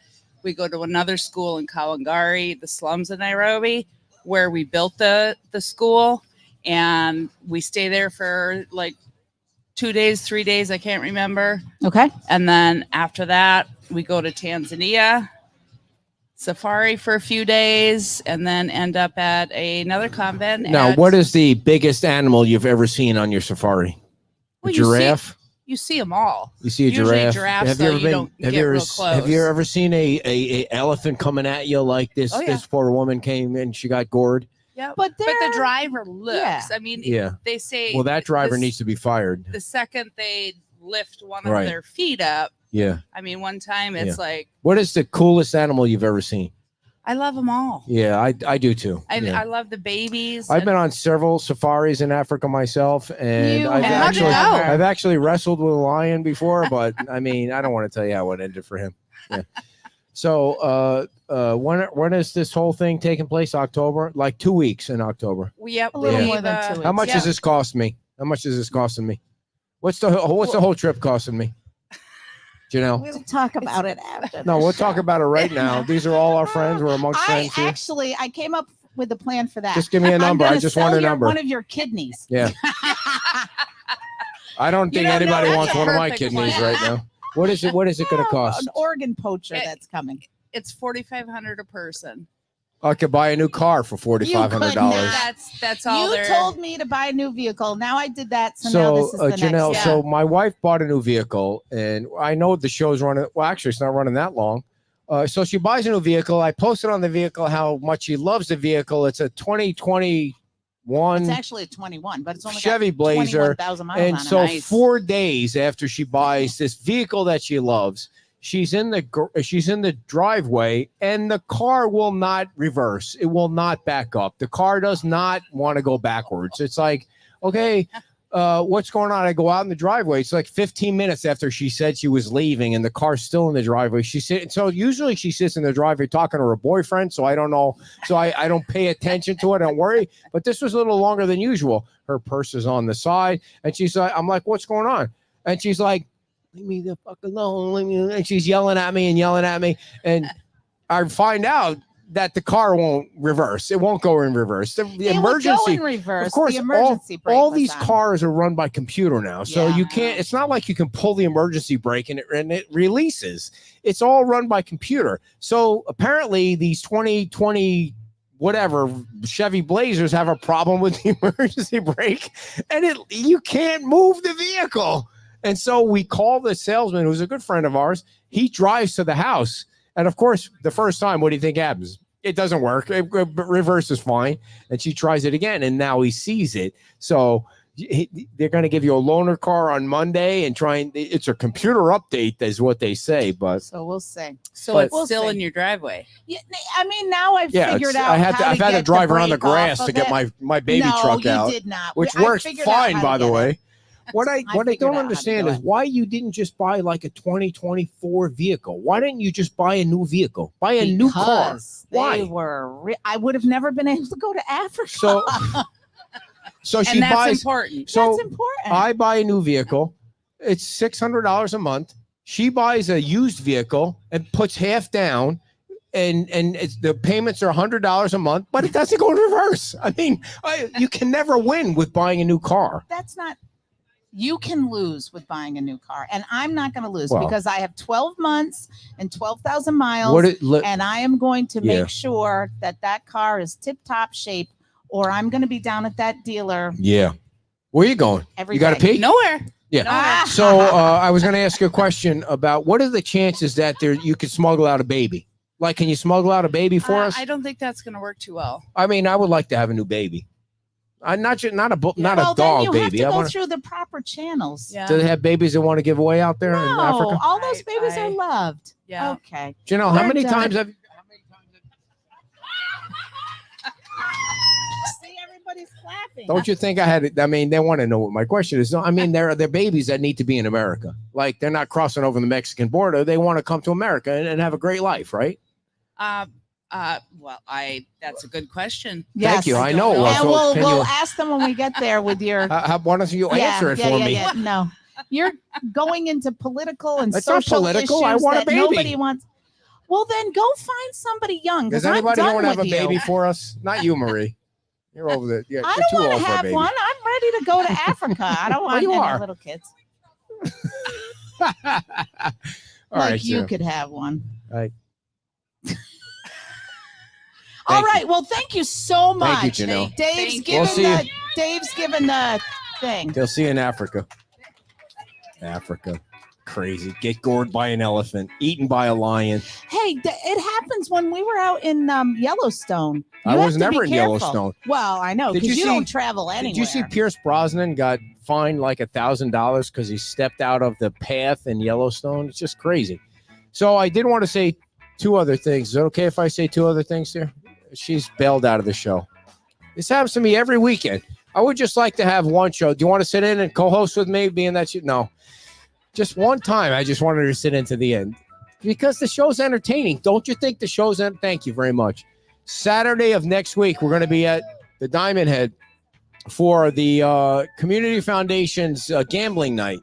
We go to another school in Kalangari, the slums of Nairobi, where we built the school. And we stay there for like 2 days, 3 days, I can't remember. Okay. And then after that, we go to Tanzania, safari for a few days, and then end up at another convent. Now, what is the biggest animal you've ever seen on your safari? Well, a giraffe? You see them all. You see a Usually giraffe? Giraffes, have you ever been? Have you ever seen a elephant coming at you like this? Oh, yeah. This poor woman came and she got gored. Yeah, but the driver looks. Yeah. I mean, they say. Well, that driver needs to be fired. The second they lift one of their feet up. Yeah. I mean, one time it's like. What is the coolest animal you've ever seen? I love them all. Yeah, I do too. I love the babies. I've been on several safaris in Africa myself, and I've actually wrestled with a lion before, but I mean, I don't want to tell you how it ended for him. Yeah. So, when is this whole thing taking place? October, like 2 weeks in October. A little more than 2 weeks. How much does this cost me? How much is this costing me? What's the whole trip costing me? Janelle, we'll talk about it after. No, we'll talk about it right now. These are all our friends. We're amongst friends here. Actually, I came up with a plan for that. Just give me a number. I just want a number. One of your kidneys. Yeah. I don't think anybody wants one of my kidneys right now. What is it? What is it going to cost? An organ poacher that's coming. It's $4,500 a person. I could buy a new car for $4,500. That's all. You told me to buy a new vehicle. Now I did that. So now this is the Janelle, next. So my wife bought a new vehicle, and I know the show's running. Well, actually, it's not running that long. So she buys a new vehicle. I posted on the vehicle how much she loves the vehicle. It's a 2021. It's actually a 21, but it's only Chevy got Blazer. 21,000 miles And on so it. 4 days after she buys this vehicle that she loves, she's in the driveway, and the car will not reverse. It will not back up. The car does not want to go backwards. It's like, okay, what's going on? I go out in the driveway. It's like 15 minutes after she said she was leaving, and the car's still in the driveway. So usually she sits in the driveway talking to her boyfriend. So I don't know. So I don't pay attention to it. Don't worry. But this was a little longer than usual. Her purse is on the side, and she's like, I'm like, what's going on? And she's like, leave me the fuck alone. And she's yelling at me. And I find out that the car won't reverse. It won't go in reverse. The emergency, would go in reverse. Of course, the emergency brake all was these on. cars are run by computer now. So Yeah. you can't, it's not like you can pull the emergency brake and it releases. It's all run by computer. So apparently these 2020 whatever Chevy Blazers have a problem with the emergency brake, and you can't move the vehicle. And so we call the salesman, who's a good friend of ours. He drives to the house. And of course, the first time, what do you think happens? It doesn't work. Reverse is fine. And she tries it again, and now he sees it. So they're going to give you a loaner car on Monday and it's a computer update is what they say. But so we'll see. So it's still in your driveway. Yeah, I mean, now I've figured out. I've had to drive around the grass to get my baby truck out. No, you did not. Which works fine, by the way. What I don't understand is why you didn't just buy like a 2024 vehicle. Why didn't you just buy a new vehicle? Buy a new car. Why? I would have never been able to go to Africa. So she and that's buys. Important. So that's important. I buy a new vehicle. It's $600 a month. She buys a used vehicle and puts half down. And the payments are $100 a month, but it doesn't go in reverse. I mean, you can never win with buying a new car. That's not. You can lose with buying a new car, and I'm not going to lose because I have 12 months and 12,000 miles, and I am going to make sure that car is tip-top shape, or I'm going to be down at that dealer. Yeah. Where are you going? You got to pee? Nowhere. Yeah. So I was going to ask you a question about what are the chances that you could smuggle out a baby? Like, can you smuggle out a baby for us? I don't think that's going to work too well. I mean, I would like to have a new baby. Not a dog then you baby. Have to go through the proper channels. Do they have babies that want to give away out there in Africa? All those babies are loved. Yeah. Okay. Janelle, how many times have? See, everybody's clapping. Don't you think I had it? I mean, they want to know what my question is. I mean, they're babies that need to be in America. Like, they're not crossing over the Mexican border. They want to come to America and have a great life, right? Well, that's a good question. Yes. Thank you. I know. And we'll ask them when we get there with your. Why don't you answer it for me? Yeah. No, you're going into political and It's not social political. issues I want a that baby. Nobody wants. Well, then go find somebody young. Does anybody want to have a you. baby for us? Not you, Marie. You're over there. Yeah, I don't want to have one. I'm ready to go to Africa. I don't want any little kids. All right, you could have one. All right. All right. Well, thank you so much. Thank you, Janelle. Dave's given the thing. They'll see you in Africa. Africa. Crazy. Get gored by an elephant. Eaten by a lion. Hey, it happens when we were out in Yellowstone. I was never in Yellowstone. Well, I know, because you don't travel anywhere. Did you see Pierce Brosnan got fined like $1,000 because he stepped out of the path in Yellowstone? It's just crazy. So I did want to say 2 other things. Is it okay if I say 2 other things here? She's bailed out of the show. This happens to me every weekend. I would just like to have one show. Do you want to sit in and co-host with me? Being that no, just one time. I just wanted her to sit into the end because the show's entertaining. Don't you think the show's? Thank you very much. Saturday of next week, we're going to be at the Diamond Head for the Community Foundation's gambling night.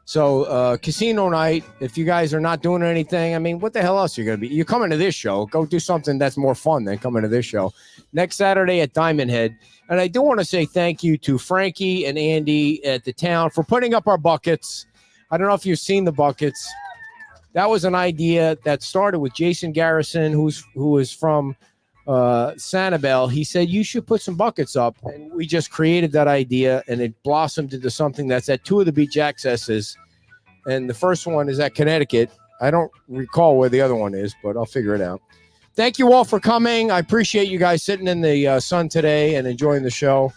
So casino night, if you guys are not doing anything, I mean, what the hell else are you going to be? You're coming to this show. Go do something that's more fun than coming to this show. Next Saturday at Diamond Head. And I do want to say thank you to Frankie and Andy at the town for putting up our buckets. I don't know if you've seen the buckets. That was an idea that started with Jason Garrison, who is from Sanibel. He said, you should put some buckets up. And we just created that idea, and it blossomed into something that's at 2 of the beach accesses. And the first one is at Connecticut. I don't recall where the other one is, but I'll figure it out. Thank you all for coming. I appreciate you guys sitting in the sun today and enjoying the show,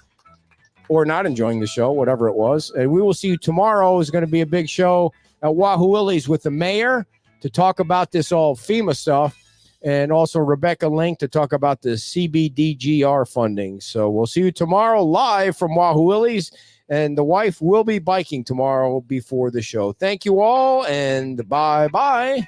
or not enjoying the show, whatever it was. And we will see you tomorrow. Is going to be a big show at Wahoo Willie's with the mayor to talk about this all FEMA stuff, and also Rebecca Link to talk about the CBDGR funding. So we'll see you tomorrow live from Wahoo Willie's, and the wife will be biking tomorrow before the show. Thank you all, and bye-bye.